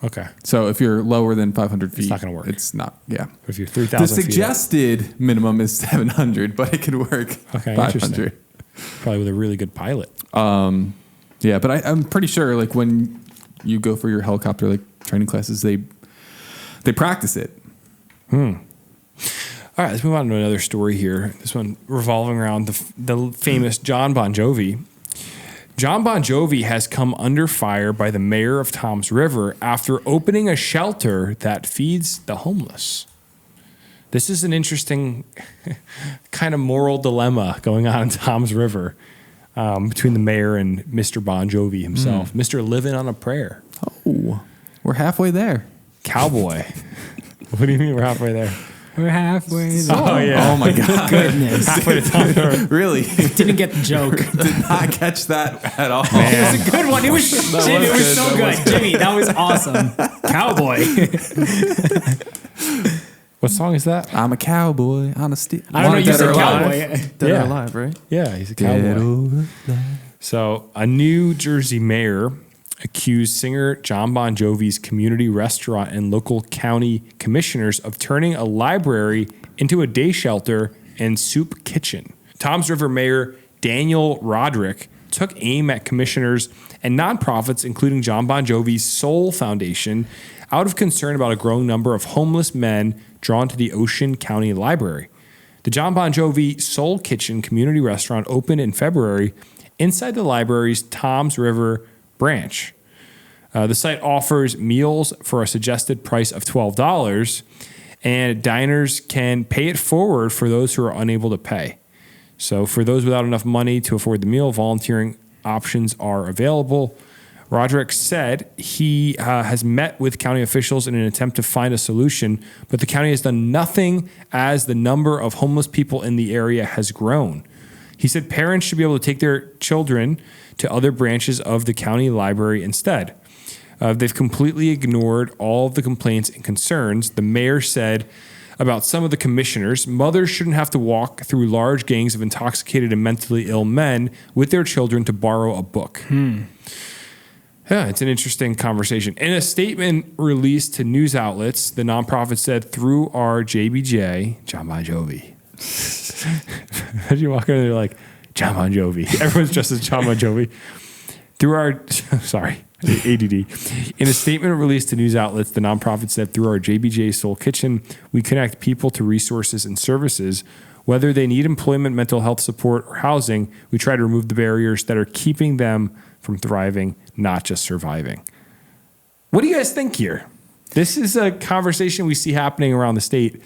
Okay. So if you're lower than 500 feet, not gonna work. It's not, yeah. But if you're The 3,000 feet up, suggested minimum is 700, but it could work Okay, 500. interesting. Probably with a really good pilot. Yeah, but I'm pretty sure like when you go for your helicopter like training classes, they practice it. All right, let's move on to another story here. This one revolving around the famous John Bon Jovi. John Bon Jovi has come under fire by the mayor of Toms River after opening a shelter that feeds the homeless. This is an interesting kind of moral dilemma going on in Toms River between the mayor and Mr. Bon Jovi himself. Mr. Living on a Prayer. Oh, we're halfway there. Cowboy. What do you mean we're halfway there? We're halfway there. Oh, yeah. Oh my God. Goodness. Halfway to Toms River. Really? Didn't get the joke. Did not catch that at all. It was a good one. It was, Jimmy, it was good. so That good. was Jimmy, that was awesome. Cowboy. What song is that? I'm a cowboy on a stick. I don't know. You Dead or said Alive? cowboy. Dead Yeah. or alive, right? Yeah, he's a Dead cowboy. or So, a New Jersey mayor accused singer John Bon Jovi's community restaurant and local county commissioners of turning a library into a day shelter and soup kitchen. Toms River Mayor Daniel Roderick took aim at commissioners and nonprofits, including John Bon Jovi's Soul Foundation, out of concern about a growing number of homeless men drawn to the Ocean County Library. The John Bon Jovi Soul Kitchen community restaurant opened in February inside the library's Toms River branch. The site offers meals for a suggested price of $12, and diners can pay it forward for those who are unable to pay. So for those without enough money to afford the meal, volunteering options are available. Roderick said he has met with county officials in an attempt to find a solution, but the county has done nothing as the number of homeless people in the area has grown. He said parents should be able to take their children to other branches of the county library instead. They've completely ignored all of the complaints and concerns. The mayor said about some of the commissioners, mothers shouldn't have to walk through large gangs of intoxicated and mentally ill men with their children to borrow a book. Yeah, it's an interesting conversation. In a statement released to news outlets, the nonprofit said through our JBJ, John Bon Jovi. As you walk in there, like, John Bon Jovi. Everyone's dressed as John Bon Jovi. Through our, sorry, ADD. In a statement released to news outlets, the nonprofit said through our JBJ Soul Kitchen, we connect people to resources and services. Whether they need employment, mental health support, or housing, we try to remove the barriers that are keeping them from thriving, not just surviving. What do you guys think here? This is a conversation we see happening around the state.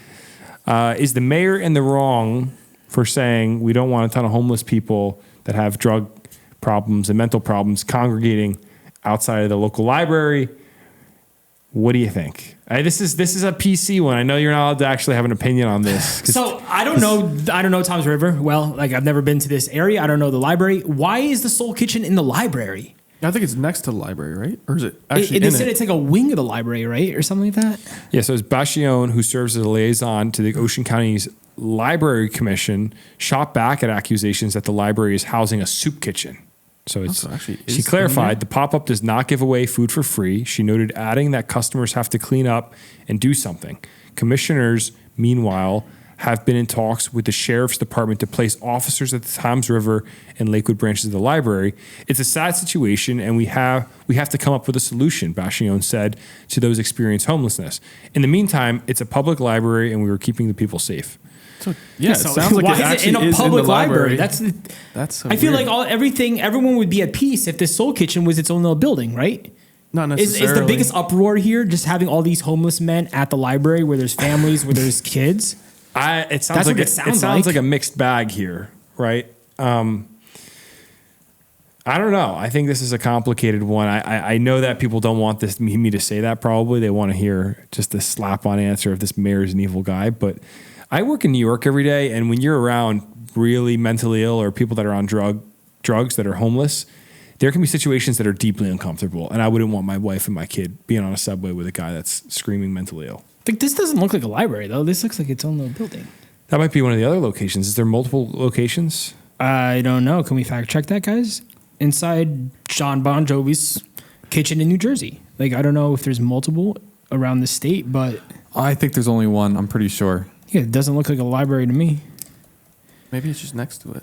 Is the mayor in the wrong for saying we don't want a ton of homeless people that have drug problems and mental problems congregating outside of the local library? What do you think? This is a PC one. I know you're not allowed to actually have an opinion on this. So I don't know Tom's River. Well, like I've never been to this area. I don't know the library. Why is the Soul Kitchen in the library? I think it's next to the library, right? Or is it actually They said it's like a wing of the library, right? Or something like that? Yeah, so it's Bastion, who serves as a liaison to the Ocean County's Library Commission, shot back at accusations that the library is housing a soup kitchen. So it's she clarified the pop-up does not give away food for free. She noted adding that customers have to clean up and do something. Commissioners, meanwhile, have been in talks with the sheriff's department to place officers at the Toms River and Lakewood branches of the library. It's a sad situation, and we have to come up with a solution, Bastion said to those experiencing homelessness. In the meantime, it's a public library, and we were keeping the people safe. So, yeah, it sounds like why it is it in actually a public in the library? That's so I feel weird. like everyone would be at peace if this Soul Kitchen was its own little building, right? Not Is necessarily. the biggest uproar here just having all these homeless men at the library where there's families, where there's kids? It sounds like a mixed bag here, right? I don't know. I think this is a complicated one. I know that people don't want me to say that. Probably they want to hear just a slap-on answer if this mayor is an evil guy. But I work in New York every day, and when you're around really mentally ill or people that are on drugs that are homeless, there can be situations that are deeply uncomfortable. And I wouldn't want my wife and my kid being on a subway with a guy that's screaming mentally ill. Like, this doesn't look like a library, though. This looks like its own little building. That might be one of the other locations. Is there multiple locations? I don't know. Can we fact check that, guys? Inside John Bon Jovi's kitchen in New Jersey. Like, I don't know if there's multiple around the state, but I think there's only one. I'm pretty sure. yeah, it doesn't look like a library to me. Maybe it's just next to it.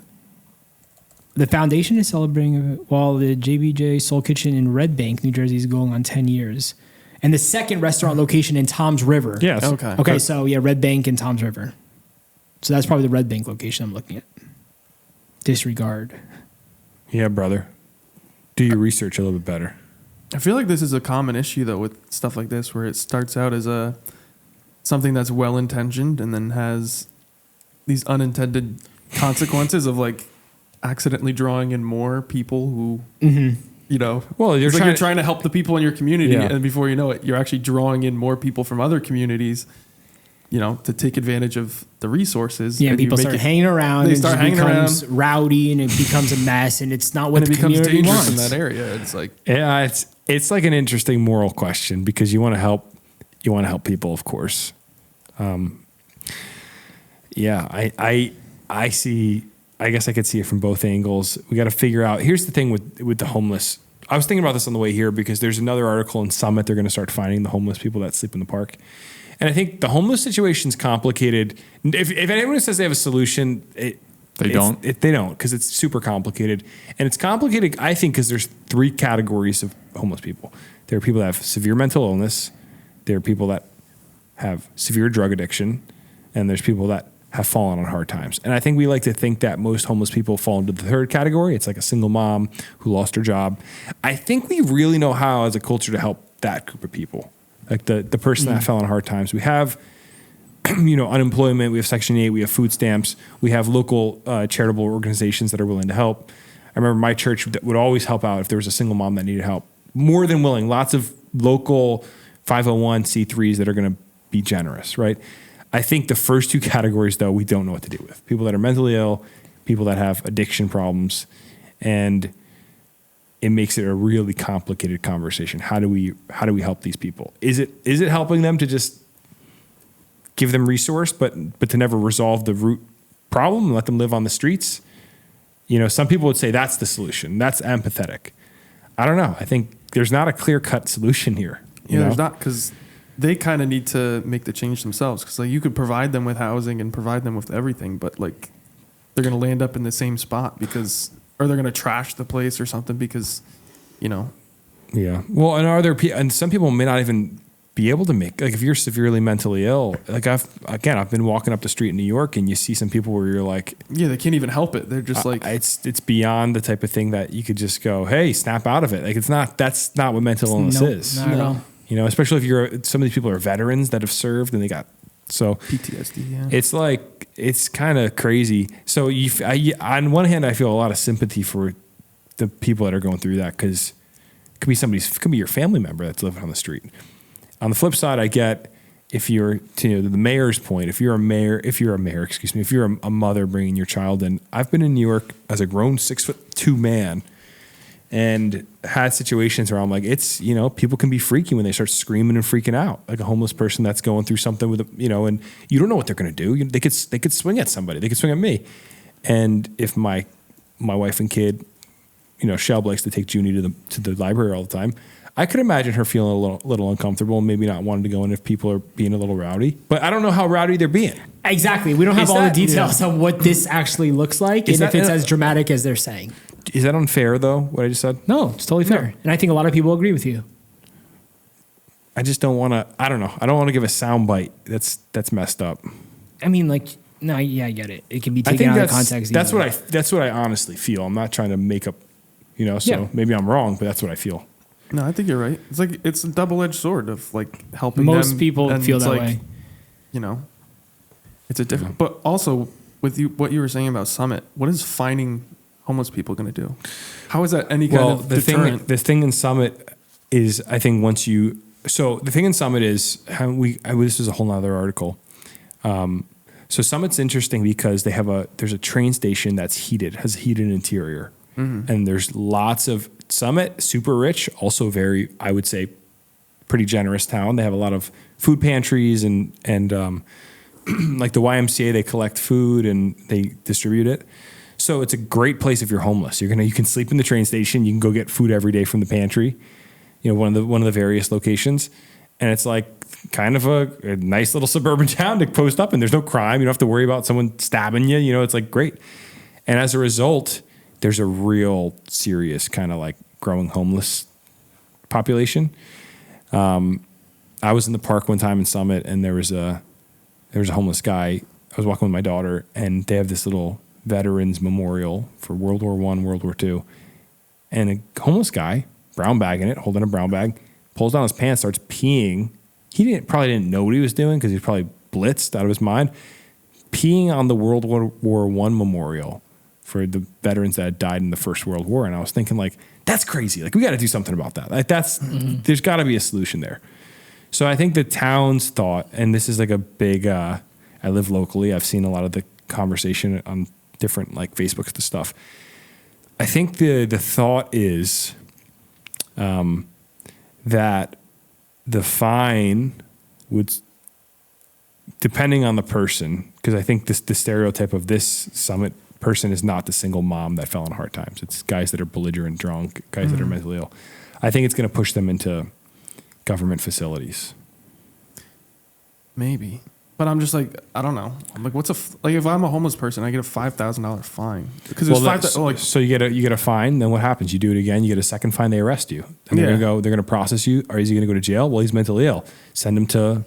The foundation is celebrating while the JBJ Soul Kitchen in Red Bank, New Jersey is going on 10 years. And the second restaurant location in Toms River. Yes. Okay, so yeah, Red Bank and Toms River. So that's probably the Red Bank location I'm looking at. Disregard. Yeah, brother. Do your research a little bit better. I feel like this is a common issue though with stuff like this, where it starts out as something that's well intentioned and then has these unintended consequences of like accidentally drawing in more people who, you know, Well, you're you're trying to help the people in your community, Yeah. and before you know it, you're actually drawing in more people from other communities, you know, to take advantage of the resources. Yeah, and you people make start it- hanging around. They and start it hanging becomes around. rowdy, and it becomes a mess, and it's not what and it the becomes community dangerous wants. in that area. It's like, Yeah, it's like an interesting moral question because you want to help people, of course. Yeah, I see. I guess I could see it from both angles. We got to figure out. Here's the thing with the homeless. I was thinking about this on the way here because there's another article in Summit. They're going to start finding the homeless people that sleep in the park, and I think the homeless situation is complicated. If anyone says they have a solution, they don't because it's super complicated, and it's complicated. I think because there's three categories of homeless people. There are people that have severe mental illness. There are people that have severe drug addiction, and there's people that have fallen on hard times. And I think we like to think that most homeless people fall into the third category. It's like a single mom who lost her job. I think we really know how as a culture to help that group of people. Like the person that fell on hard times. We have, unemployment. We have Section 8. We have food stamps. We have local charitable organizations that are willing to help. I remember my church that would always help out if there was a single mom that needed help. More than willing. Lots of local 501c3s that are going to be generous, right? I think the first two categories, though, we don't know what to do with. People that are mentally ill, people that have addiction problems, and it makes it a really complicated conversation. How do we help these people? Is it helping them to just give them resource, but to never resolve the root problem and let them live on the streets? Some people would say that's the solution. That's empathetic. I don't know. I think there's not a clear cut solution here. You know? There's not, because they kind of need to make the change themselves. Because like you could provide them with housing and provide them with everything, but like they're gonna land up in the same spot or they're gonna trash the place or something because, you know. Yeah. Well, and and some people may not even be able to make, like if you're severely mentally ill, like I've been walking up the street in New York and you see some people where you're like, yeah, they can't even help it. They're just like, it's beyond the type of thing that you could just go, hey, snap out of it. Like that's not what mental illness is. Not at all. You know, especially if some of these people are veterans that have served and they got, so PTSD. Yeah. it's like, it's kind of crazy. So on one hand, I feel a lot of sympathy for the people that are going through that, because it could be your family member that's living on the street. On the flip side, I get if you're to the mayor's point, if you're a mother bringing your child in. I've been in New York as a grown 6'2" man and had situations where I'm like, it's, people can be freaky when they start screaming and freaking out, like a homeless person that's going through something with, and you don't know what they're going to do. They could swing at somebody. They could swing at me. And if my wife and kid, Shell likes to take Junie to the library all the time, I could imagine her feeling a little uncomfortable and maybe not wanting to go in if people are being a little rowdy. But I don't know how rowdy they're being. Exactly. We don't have all the details on what this actually looks like and if it's as dramatic as they're saying. Is that unfair, though, what I just said? No, it's totally fair. And I think a lot of people agree with you. I just don't want to, I don't know. I don't want to give a soundbite. That's messed up. I mean, I get it. It can be taken out of context. That's what I honestly feel. I'm not trying to make up, maybe I'm wrong, but that's what I feel. No, I think you're right. It's like it's a double-edged sword of like helping Most them, people and feel it's that like, way. It's a different. But also with what you were saying about Summit, what is finding homeless people going to do? How is that any kind of deterrent? The thing in Summit is, I think the thing in Summit is this is a whole nother article. So Summit's interesting because there's a train station that's has a heated interior. Mm-hmm. And there's lots of Summit, super rich, also very, I would say, pretty generous town. They have a lot of food pantries and like the YMCA, they collect food and they distribute it. So it's a great place if you're homeless. You can sleep in the train station. You can go get food every day from the pantry, one of the various locations. And it's like kind of a nice little suburban town to post up in. There's no crime. You don't have to worry about someone stabbing you. It's like great. And as a result, there's a real serious kind of like growing homeless population. I was in the park one time in Summit, and there was a homeless guy. I was walking with my daughter, and they have this little veterans memorial for World War I, World War II. And a homeless guy, brown bag in it, holding a brown bag, pulls down his pants, starts peeing. He probably didn't know what he was doing because he was probably blitzed out of his mind, peeing on the World War I memorial for the veterans that had died in the First World War. And I was thinking, like, that's crazy. Like, we got to do something about that. Like, there's got to be a solution there. So I think the town's thought, and this is like a big, I live locally. I've seen a lot of the conversation on different like Facebook stuff. I think the thought is that the fine would, depending on the person, because I think the stereotype of this Summit person is not the single mom that fell in hard times. It's guys that are belligerent, drunk, guys that are mentally ill. I think it's going to push them into government facilities. Maybe. But I'm just like, I don't know. I'm like, if I'm a homeless person, I get a $5,000 fine because so you get a fine. Then what happens? You do it again. You get a second fine. They arrest you. And they're going to process you. Or is he going to go to jail? Well, he's mentally ill. Send him to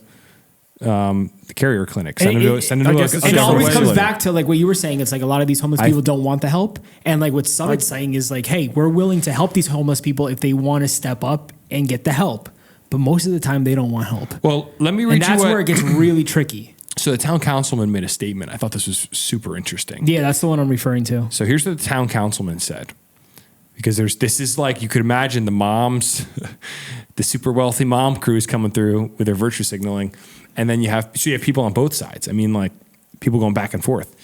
the carrier clinic. Send him to it always comes back to like what you were saying. It's like a lot of these homeless people don't want the help. And like what Summit's saying is like, hey, we're willing to help these homeless people if they want to step up and get the help. But most of the time they don't want help. Well, let me read and that's where it gets really tricky. So the town councilman made a statement. I thought this was super interesting. Yeah, that's the one I'm referring to. So here's what the town councilman said. Because this is like, you could imagine the moms, the super wealthy mom crews coming through with their virtue signaling. And then you have people on both sides. I mean, like people going back and forth.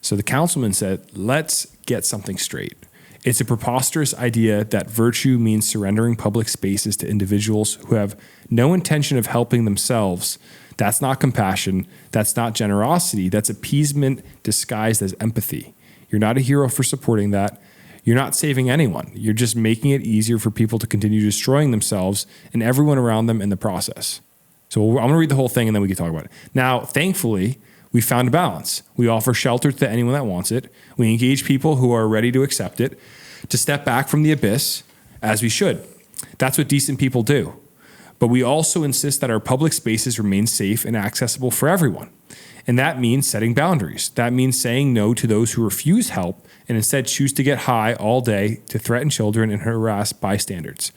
So the councilman said, let's get something straight. It's a preposterous idea that virtue means surrendering public spaces to individuals who have no intention of helping themselves. That's not compassion. That's not generosity. That's appeasement disguised as empathy. You're not a hero for supporting that. you're not saving anyone. You're just making it easier for people to continue destroying themselves and everyone around them in the process. So I'm going to read the whole thing and then we can talk about it. Now, thankfully, we found a balance. We offer shelter to anyone that wants it. We engage people who are ready to accept it, to step back from the abyss, as we should. That's what decent people do. But we also insist that our public spaces remain safe and accessible for everyone. And that means setting boundaries. That means saying no to those who refuse help and instead choose to get high all day, to threaten children and harass bystanders,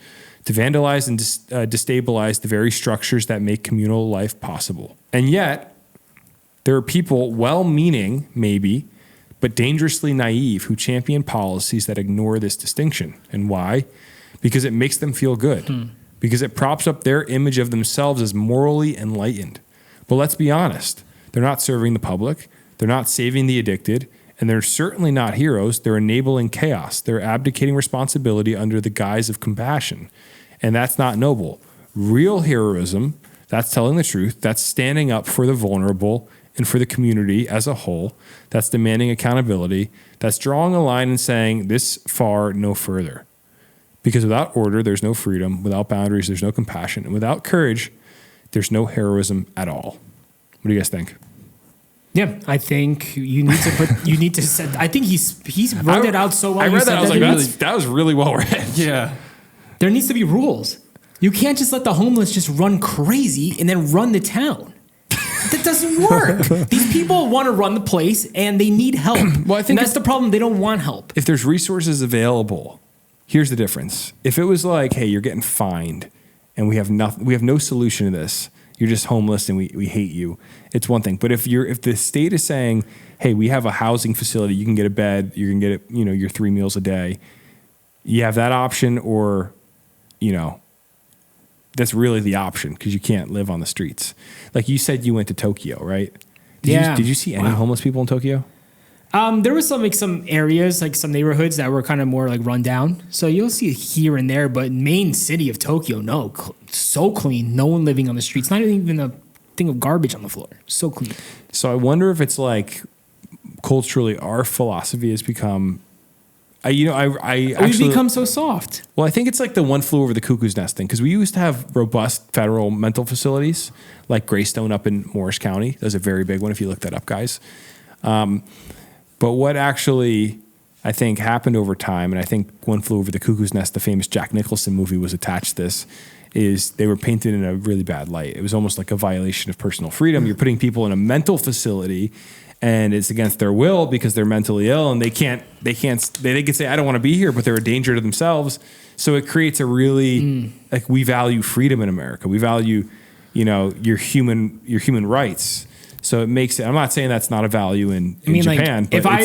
to vandalize and destabilize the very structures that make communal life possible. And yet, there are people, well-meaning maybe, but dangerously naive, who champion policies that ignore this distinction. And why? Because it makes them feel good. Because it props up their image of themselves as morally enlightened. But let's be honest. They're not serving the public. They're not saving the addicted. And they're certainly not heroes. They're enabling chaos. They're abdicating responsibility under the guise of compassion. And that's not noble. Real heroism, that's telling the truth. That's standing up for the vulnerable and for the community as a whole. That's demanding accountability. That's drawing a line and saying, this far, no further. Because without order, there's no freedom. Without boundaries, there's no compassion. And without courage, there's no heroism at all. What do you guys think? Yeah, I think you need to set. I think he's wrote it out so well. I read that. I was like, that was really well read. Yeah. There needs to be rules. You can't just let the homeless just run crazy and then run the town. That doesn't work. These people want to run the place and they need help. Well, I think that's the problem. They don't want help. If there's resources available, here's the difference. If it was like, hey, you're getting fined and we have no solution to this. You're just homeless and we hate you. It's one thing. But if the state is saying, hey, we have a housing facility, you can get a bed, you can get your 3 meals a day. You have that option, or, that's really the option because you can't live on the streets. Like you said, you went to Tokyo, right? Did you see any homeless people in Tokyo? There was some areas, like some neighborhoods that were kind of more like run down. So you'll see it here and there, but main city of Tokyo, no, so clean. No one living on the streets. Not even a thing of garbage on the floor. So clean. So I wonder if it's like culturally our philosophy has become, we've become so soft. Well, I think it's like the one flew over the cuckoo's nest thing, because we used to have robust federal mental facilities like Greystone up in Morris County. That's a very big one if you look that up, guys. But what actually, I think, happened over time, and I think One Flew Over the Cuckoo's Nest, the famous Jack Nicholson movie, was attached to this, is they were painted in a really bad light. It was almost like a violation of personal freedom. You're putting people in a mental facility, and it's against their will because they're mentally ill, and they can say, I don't want to be here, but they're a danger to themselves. So it creates a really, like, we value freedom in America. We value, your human rights. So it makes it. I'm not saying that's not a value in Japan. Like, but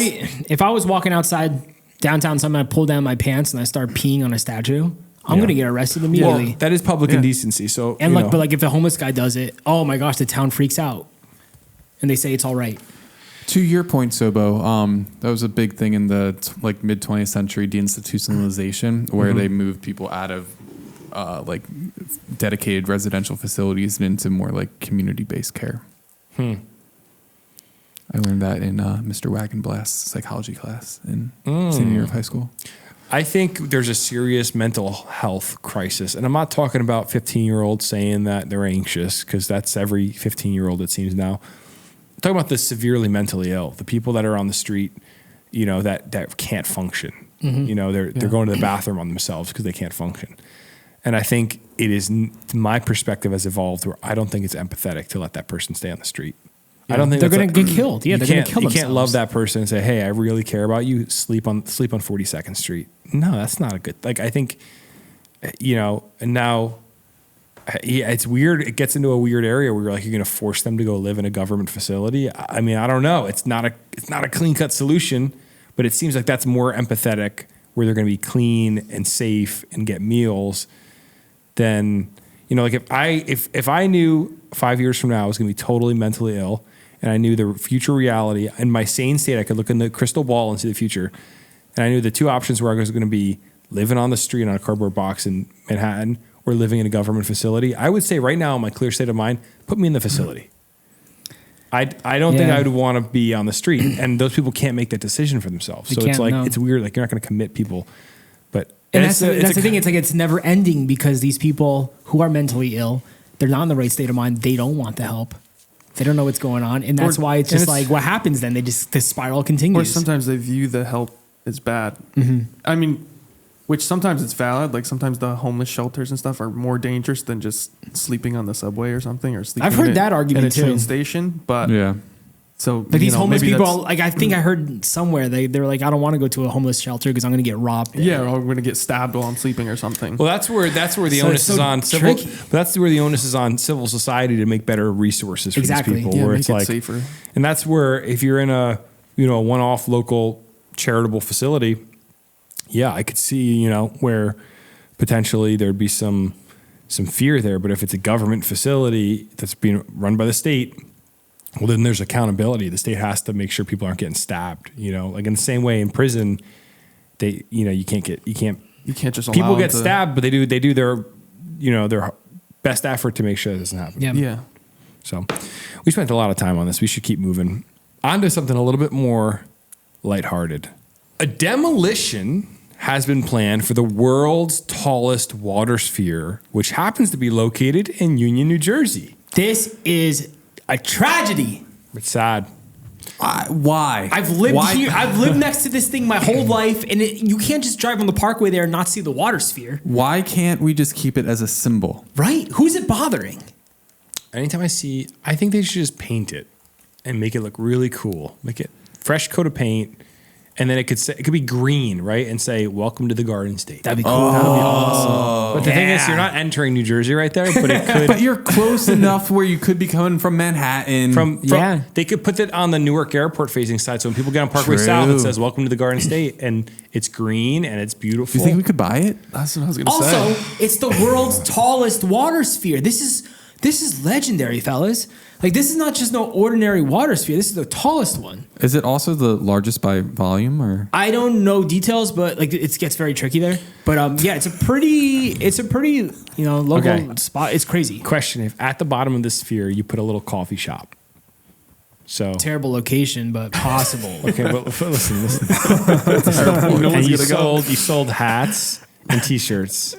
if I was walking outside downtown, I pull down my pants and I start peeing on a statue, I'm gonna get arrested immediately. Well, that is public indecency. So but if the homeless guy does it, oh my gosh, the town freaks out, and they say it's all right. To your point, Sobo, that was a big thing in the mid 20th century, deinstitutionalization, where they moved people out of dedicated residential facilities and into more like community-based care. I learned that in Mr. Wagenblast's psychology class in senior year of high school. I think there's a serious mental health crisis. And I'm not talking about 15-year-olds saying that they're anxious, because that's every 15-year-old, it seems now. I'm talking about the severely mentally ill, the people that are on the street, that can't function. They're going to the bathroom on themselves because they can't function. And I think it is, my perspective has evolved where I don't think it's empathetic to let that person stay on the street. I don't think they're going to get killed. Yeah, they're going to kill themselves. You can't love that person and say, "Hey, I really care about you. Sleep on 42nd Street." No, that's not a good. Like, I think, and now, it's weird. It gets into a weird area where you're going to force them to go live in a government facility. I mean, I don't know. It's not a clean cut solution, but it seems like that's more empathetic, where they're going to be clean and safe and get meals. Then, if I knew 5 years from now I was going to be totally mentally ill, and I knew the future reality in my sane state, I could look in the crystal ball and see the future, and I knew the two options where I was going to be living on the street on a cardboard box in Manhattan or living in a government facility, I would say right now, in my clear state of mind, put me in the facility. I don't think Yeah. I would want to be on the street, and those people can't make that decision for themselves. They So it's can't, like no. it's weird. Like you're not going to commit people, but And it's that's the thing. It's like it's never ending because these people who are mentally ill, they're not in the right state of mind. They don't want the help. They don't know what's going on, and that's why it's just like what happens. Then the spiral continues. Or sometimes they view the help as bad. I mean, which sometimes it's valid. Like sometimes the homeless shelters and stuff are more dangerous than just sleeping on the subway or something, or sleeping. I've heard that argument at a train too. station, but Yeah. so Like these know, homeless maybe people, that's- like I think I heard somewhere they were like, I don't want to go to a homeless shelter because I'm going to get robbed. yeah, or I'm going to get stabbed while I'm sleeping or something. well, that's where the So onus it's so is on civil. tricky. But that's where the onus is on civil society to make better resources for Exactly. these people. Yeah, where make it's it like safer. And that's where if you're in a one-off local charitable facility, yeah, I could see where potentially there'd be some fear there. But if it's a government facility that's being run by the state, well, then there's accountability. The state has to make sure people aren't getting stabbed. Like in the same way in prison, you can't just allow people them get to- stabbed, but they do their their best effort to make sure that doesn't happen. Yeah. Yeah. So we spent a lot of time on this. We should keep moving on to something a little bit more lighthearted. A demolition has been planned for the world's tallest water sphere, which happens to be located in Union, New Jersey. This is a tragedy. It's sad. Why? I've lived Why? here. I've lived next to this thing my whole life, and you can't just drive on the parkway there and not see the water sphere, Why can't we just keep it as a symbol? right? Who's it bothering? Anytime I think they should just paint it and make it look really cool. Make it fresh coat of paint. And then it could be green, right? And say, "Welcome to the Garden State." That'd be cool. That would be awesome. But the thing is, you're not entering New Jersey right there, but it could. But you're close enough where you could be coming from Manhattan. From Yeah. they could put it on the Newark Airport facing side, so when people get on Parkway True. South, it says "Welcome to the Garden State," and it's green and it's beautiful. Do you think we could buy it? That's what I was going to Also, say. it's the world's tallest water sphere. This is legendary, fellas. Like this is not just no ordinary water sphere. This is the tallest one. Is it also the largest by volume, or I don't know details, but like it gets very tricky there. But yeah, it's a pretty local Okay. spot. It's crazy. Question: if at the bottom of the sphere you put a little coffee shop, so Terrible location, but possible. okay, well, listen. No And one's you going to go. sold hats and T-shirts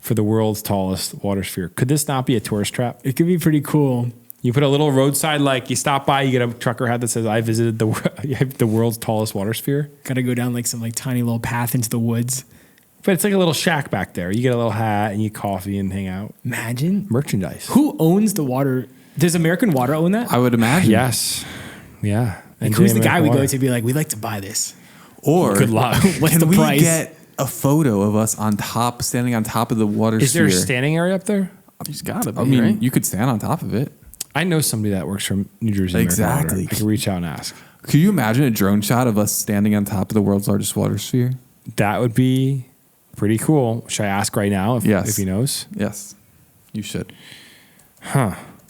for the world's tallest water sphere. Could this not be a tourist trap? It could be pretty cool. You put a little roadside, like you stop by, you get a trucker hat that says, "I visited the world's tallest water sphere." Got to go down like some tiny little path into the woods. But it's like a little shack back there. You get a little hat and you coffee and hang out. Imagine Merchandise. who owns the water. Does American Water own that? I would imagine. Yes. Yeah. Like, And who's the American guy we go Water. to be like, we'd like to buy this? Or Good luck. What's can the we price? get a photo of us standing on top of the water Is there sphere? a standing area up there? There's got to be, I mean, right? you could stand on top of it. I know somebody that works from New Jersey. American Exactly. Water. I can reach out and ask. Could you imagine a drone shot of us standing on top of the world's largest water sphere? That would be pretty cool. Should I ask right now if he knows? Yes, you should.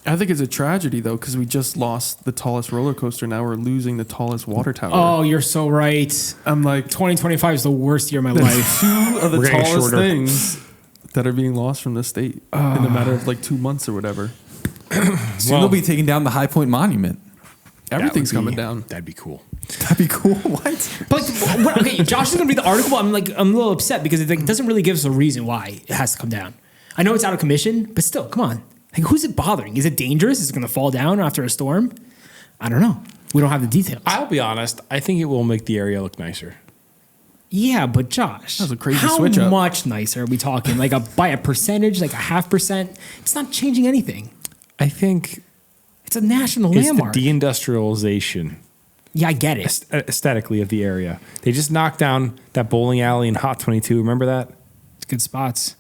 I think it's a tragedy, though, because we just lost the tallest roller coaster. Now we're losing the tallest water tower. Oh, you're so right. I'm like, 2025 is the worst year of my life. there's two of the We're getting tallest shorter. things that are being lost from the state in a matter of like 2 months or whatever. Soon they'll be taking down the High Point Monument. Everything's That would be- coming down. That'd be cool. That'd be cool. What? But okay, Josh is gonna read the article. I'm a little upset because it doesn't really give us a reason why it has to come down. I know it's out of commission, but still, come on. Like, who's it bothering? Is it dangerous? Is it gonna fall down after a storm? I don't know. We don't have the details. I'll be honest. I think it will make the area look nicer. Yeah, but Josh, That's a crazy how switch up. much nicer are we talking? Like by a percentage, like a 0.5%? It's not changing anything. I think It's a national it's landmark. the deindustrialization Yeah, I get it. aesthetically of the area. They just knocked down that bowling alley in Hot 22. Remember that? It's good spots.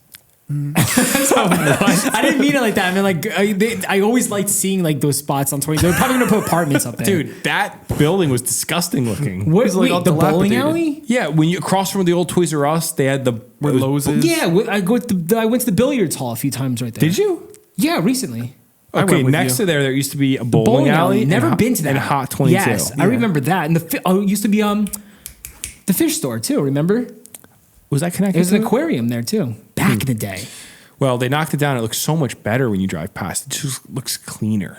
I didn't mean it like that. I mean, like I always liked seeing like those spots on 20. They're probably gonna put apartments up there, Dude, that building was disgusting looking. What, It's like wait, all the bowling dilapidated. alley? Yeah, when you across from the old Toys R Us, they had the Where it was- Lowe's is. Yeah, I went to the billiards hall a few times right there. Did you? Yeah, recently. I Okay, went with next you. to there used to be a bowling, alley. and Never Hot- been to that. And Hot 22. Yes, I remember that. And it used to be the fish store too. Remember? Was that connected? There's to an it? aquarium there too. Back in the day. Well, they knocked it down. It looks so much better when you drive past. It just looks cleaner.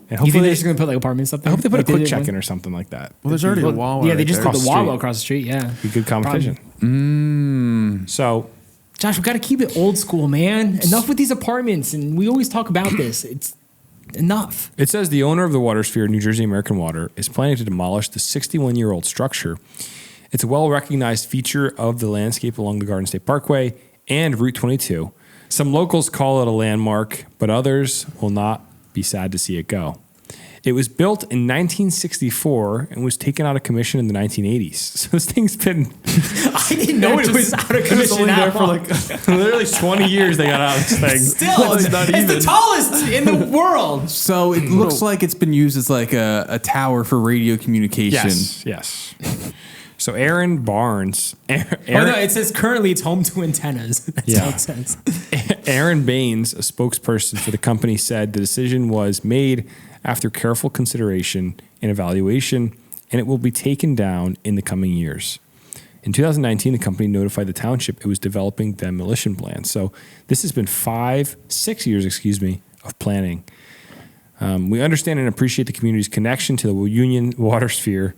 And You think hopefully they're just gonna put like apartments up I there? hope they put Like a quick did check-in one- or something like that. Well, there's already a Wawa. Yeah, they right just there. put the Across the Wawa street. across the street. Yeah. Be good competition. So Josh, we got to keep it old school, man. Enough with these apartments, and we always talk about this. It's enough. it says the owner of the water sphere, New Jersey American Water, is planning to demolish the 61-year-old structure. It's a well-recognized feature of the landscape along the Garden State Parkway and Route 22. Some locals call it a landmark, but others will not be sad to see it go. It was built in 1964 and was taken out of commission in the 1980s. So this thing's been I didn't know it was out of commission only there that for long. like literally 20 years they got out of this thing. Still, it's the tallest in the world. So it looks like it's been used as like a tower for radio communication. Yes. So Aaron Barnes, Oh no, it says currently it's home to antennas. That's Yeah. how it says. Aaron Baines, a spokesperson for the company, said the decision was made after careful consideration and evaluation, and it will be taken down in the coming years. In 2019, the company notified the township it was developing demolition plans. So this has been 6 years, of planning. We understand and appreciate the community's connection to the Union Water Sphere,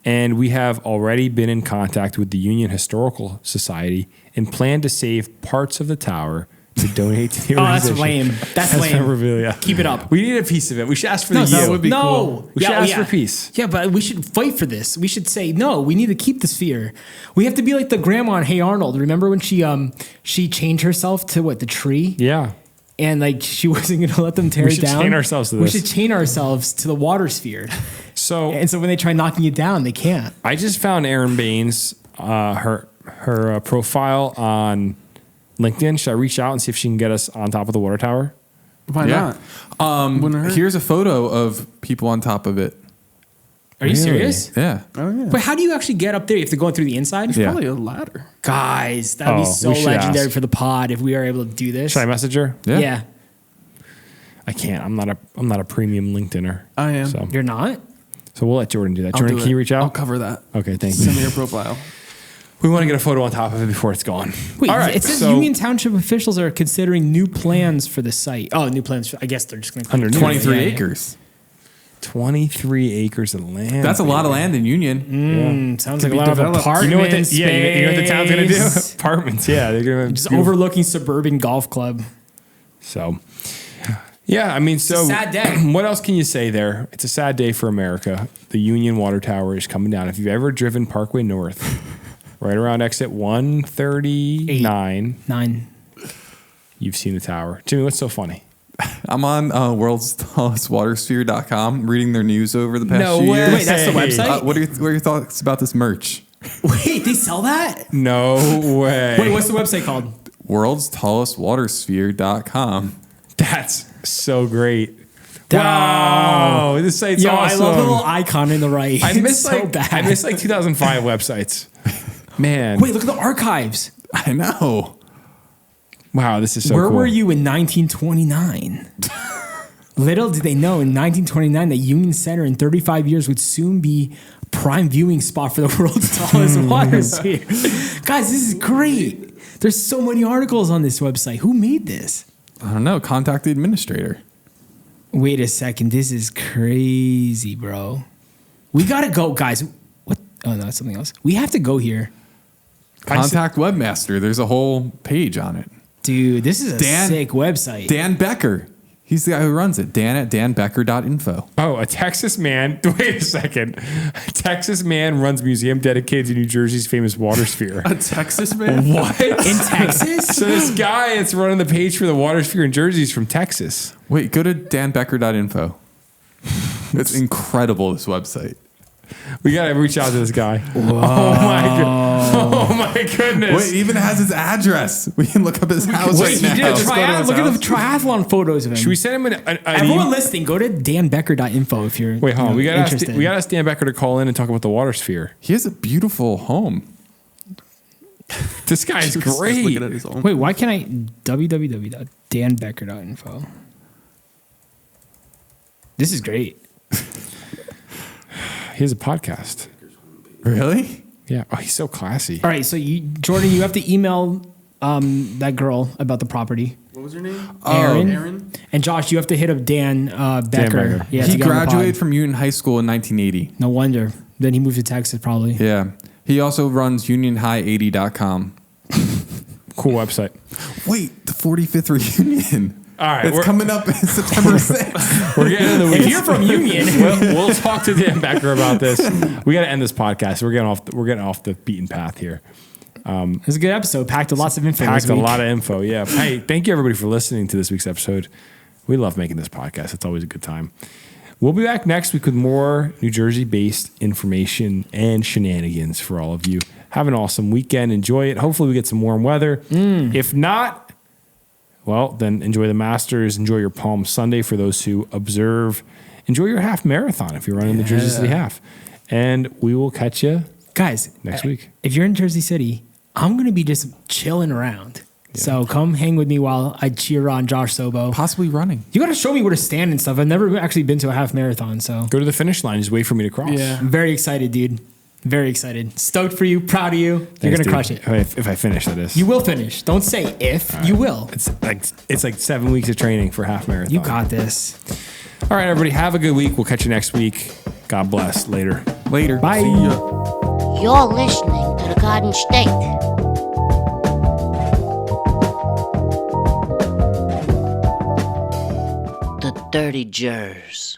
and we have already been in contact with the Union Historical Society and plan to save parts of the tower to donate to the Oh, that's organization. lame. That's lame. memorabilia. Keep it up. We need a piece of it. We should ask for No, the that yield. would be cool. We should ask for peace. Yeah, but we should fight for this. We should say no. We need to keep the sphere. We have to be like the grandma in Hey Arnold. Remember when she chained herself to the tree? Yeah. And like she wasn't going to let them tear We it should down. chain ourselves to We this. should chain ourselves to the water sphere. So And so when they try knocking it down, they can't. I just found Erin Baines, her profile on LinkedIn. Should I reach out and see if she can get us on top of the water tower? why not? Wouldn't hurt. Here's a photo of people on top of it. Are you serious? Yeah. Oh yeah. But how do you actually get up there? You have to go in through the inside? Yeah. Probably a ladder. Guys, that would be Oh, so we should legendary ask. for the pod if we are able to do this. Should I message her? Yeah. I can't. I'm not a premium LinkedIner. I am. So, You're not? so we'll let Jordan do that. I'll Jordan, do can you it. reach out? I'll cover that. Okay, thank you. Send me your profile. We want to get a photo on top of it before it's gone. Wait, All right, it says so Union Township officials are considering new plans for the site. Oh, new plans. I guess they're just going to Under 23 Yeah, yeah. acres. 23 acres of land. That's a lot of land in Union. Sounds To like a be lot of developed. apartments. You know what? You know what the town's gonna do? space. Apartments. Yeah, they're gonna Just do- overlooking suburban golf club. So, yeah, I mean, so a sad day. What else can you say there? It's a sad day for America. The Union Water Tower is coming down. If you've ever driven Parkway North, right around exit 139, 9. you've seen the tower. Jimmy, what's so funny? I'm on worldstallestwatersphere.com reading their news over the past No few way. years. Wait, that's the website? What are your thoughts about this merch? Wait, they sell that? No way. Wait, what's the website called? worldstallestwatersphere.com. That's so great. Wow, this site's Yo, awesome. I love the little icon in the right. I miss It's so like bad. I miss like 2005 websites. Man, Wait, look at the archives. I know. wow, this is so Where cool. were you in 1929? Little did they know in 1929 that Union Center in 35 years would soon be a prime viewing spot for the world's tallest water sphere. Guys, this is great. There's so many articles on this website. Who made this? I don't know. Contact the administrator. Wait a second. This is crazy, bro. We got to go, guys. What? Oh, no, that's something else. We have to go here. Contact Webmaster. There's a whole page on it. Dude, this is a Dan- sick website. Dan Becker. He's the guy who runs it. Dan at danbecker.info. Oh, a Texas man. Wait a second. A Texas man runs museum dedicated to New Jersey's famous water sphere. A Texas man? What? In Texas? So this guy that's running the page for the water sphere in Jersey is from Texas. Wait, go to danbecker.info. It's incredible, this website. We gotta reach out to this guy. Oh my goodness. Wait, it even has his address. We can look up his house Wait, right he now. did a triathlon. Look at the triathlon photos of him. Should we send him an Everyone email? listening, go to danbecker.info if you're Wait, hold on. We gotta interested. ask Dan Becker to call in and talk about the water sphere. He has a beautiful home. This guy's Just great. looking at his own. Wait, why can't I www.danbecker.info? This is great. He has a podcast. Really? Yeah. Oh, he's so classy. All right, so Jordan, you have to email that girl about the property. What was her name? Aaron. And Josh, you have to hit up Dan Becker. Becker. Yeah, He to get on the pod. graduated from Union High School in 1980. No wonder. Then he moved to Texas probably. Yeah. He also runs UnionHigh80.com. Cool website. Wait, the 45th reunion. All right, It's coming up in September 6th. We're getting into the weeds. If you're from Union, we'll talk to Dan Becker about this. We got to end this podcast. We're getting off the beaten path here. it was a good episode. Packed with lots of info. Packed this a week. lot of info. Yeah. Hey, thank you everybody for listening to this week's episode. We love making this podcast. It's always a good time. We'll be back next week with more New Jersey-based information and shenanigans for all of you. Have an awesome weekend. Enjoy it. Hopefully we get some warm weather. If not, well, then enjoy the Masters. Enjoy your Palm Sunday for those who observe. Enjoy your half marathon if you're running the Jersey City half. And we will catch you Guys, next week. If you're in Jersey City, I'm going to be just chilling around. Yeah. So come hang with me while I cheer on Josh Sobo. Possibly running. You got to show me where to stand and stuff. I've never actually been to a half marathon, so. Go to the finish line. Just wait for me to cross. Yeah. I'm very excited, dude. Very excited. Stoked for you. Proud of you. You're going to crush it. If I finish, that is. You will finish. Don't say if. Right. You will. It's like 7 weeks of training for half marathon. You got this. All right, everybody. Have a good week. We'll catch you next week. God bless. Later. Bye. See ya. You're listening to the Garden State. The Dirty Jers.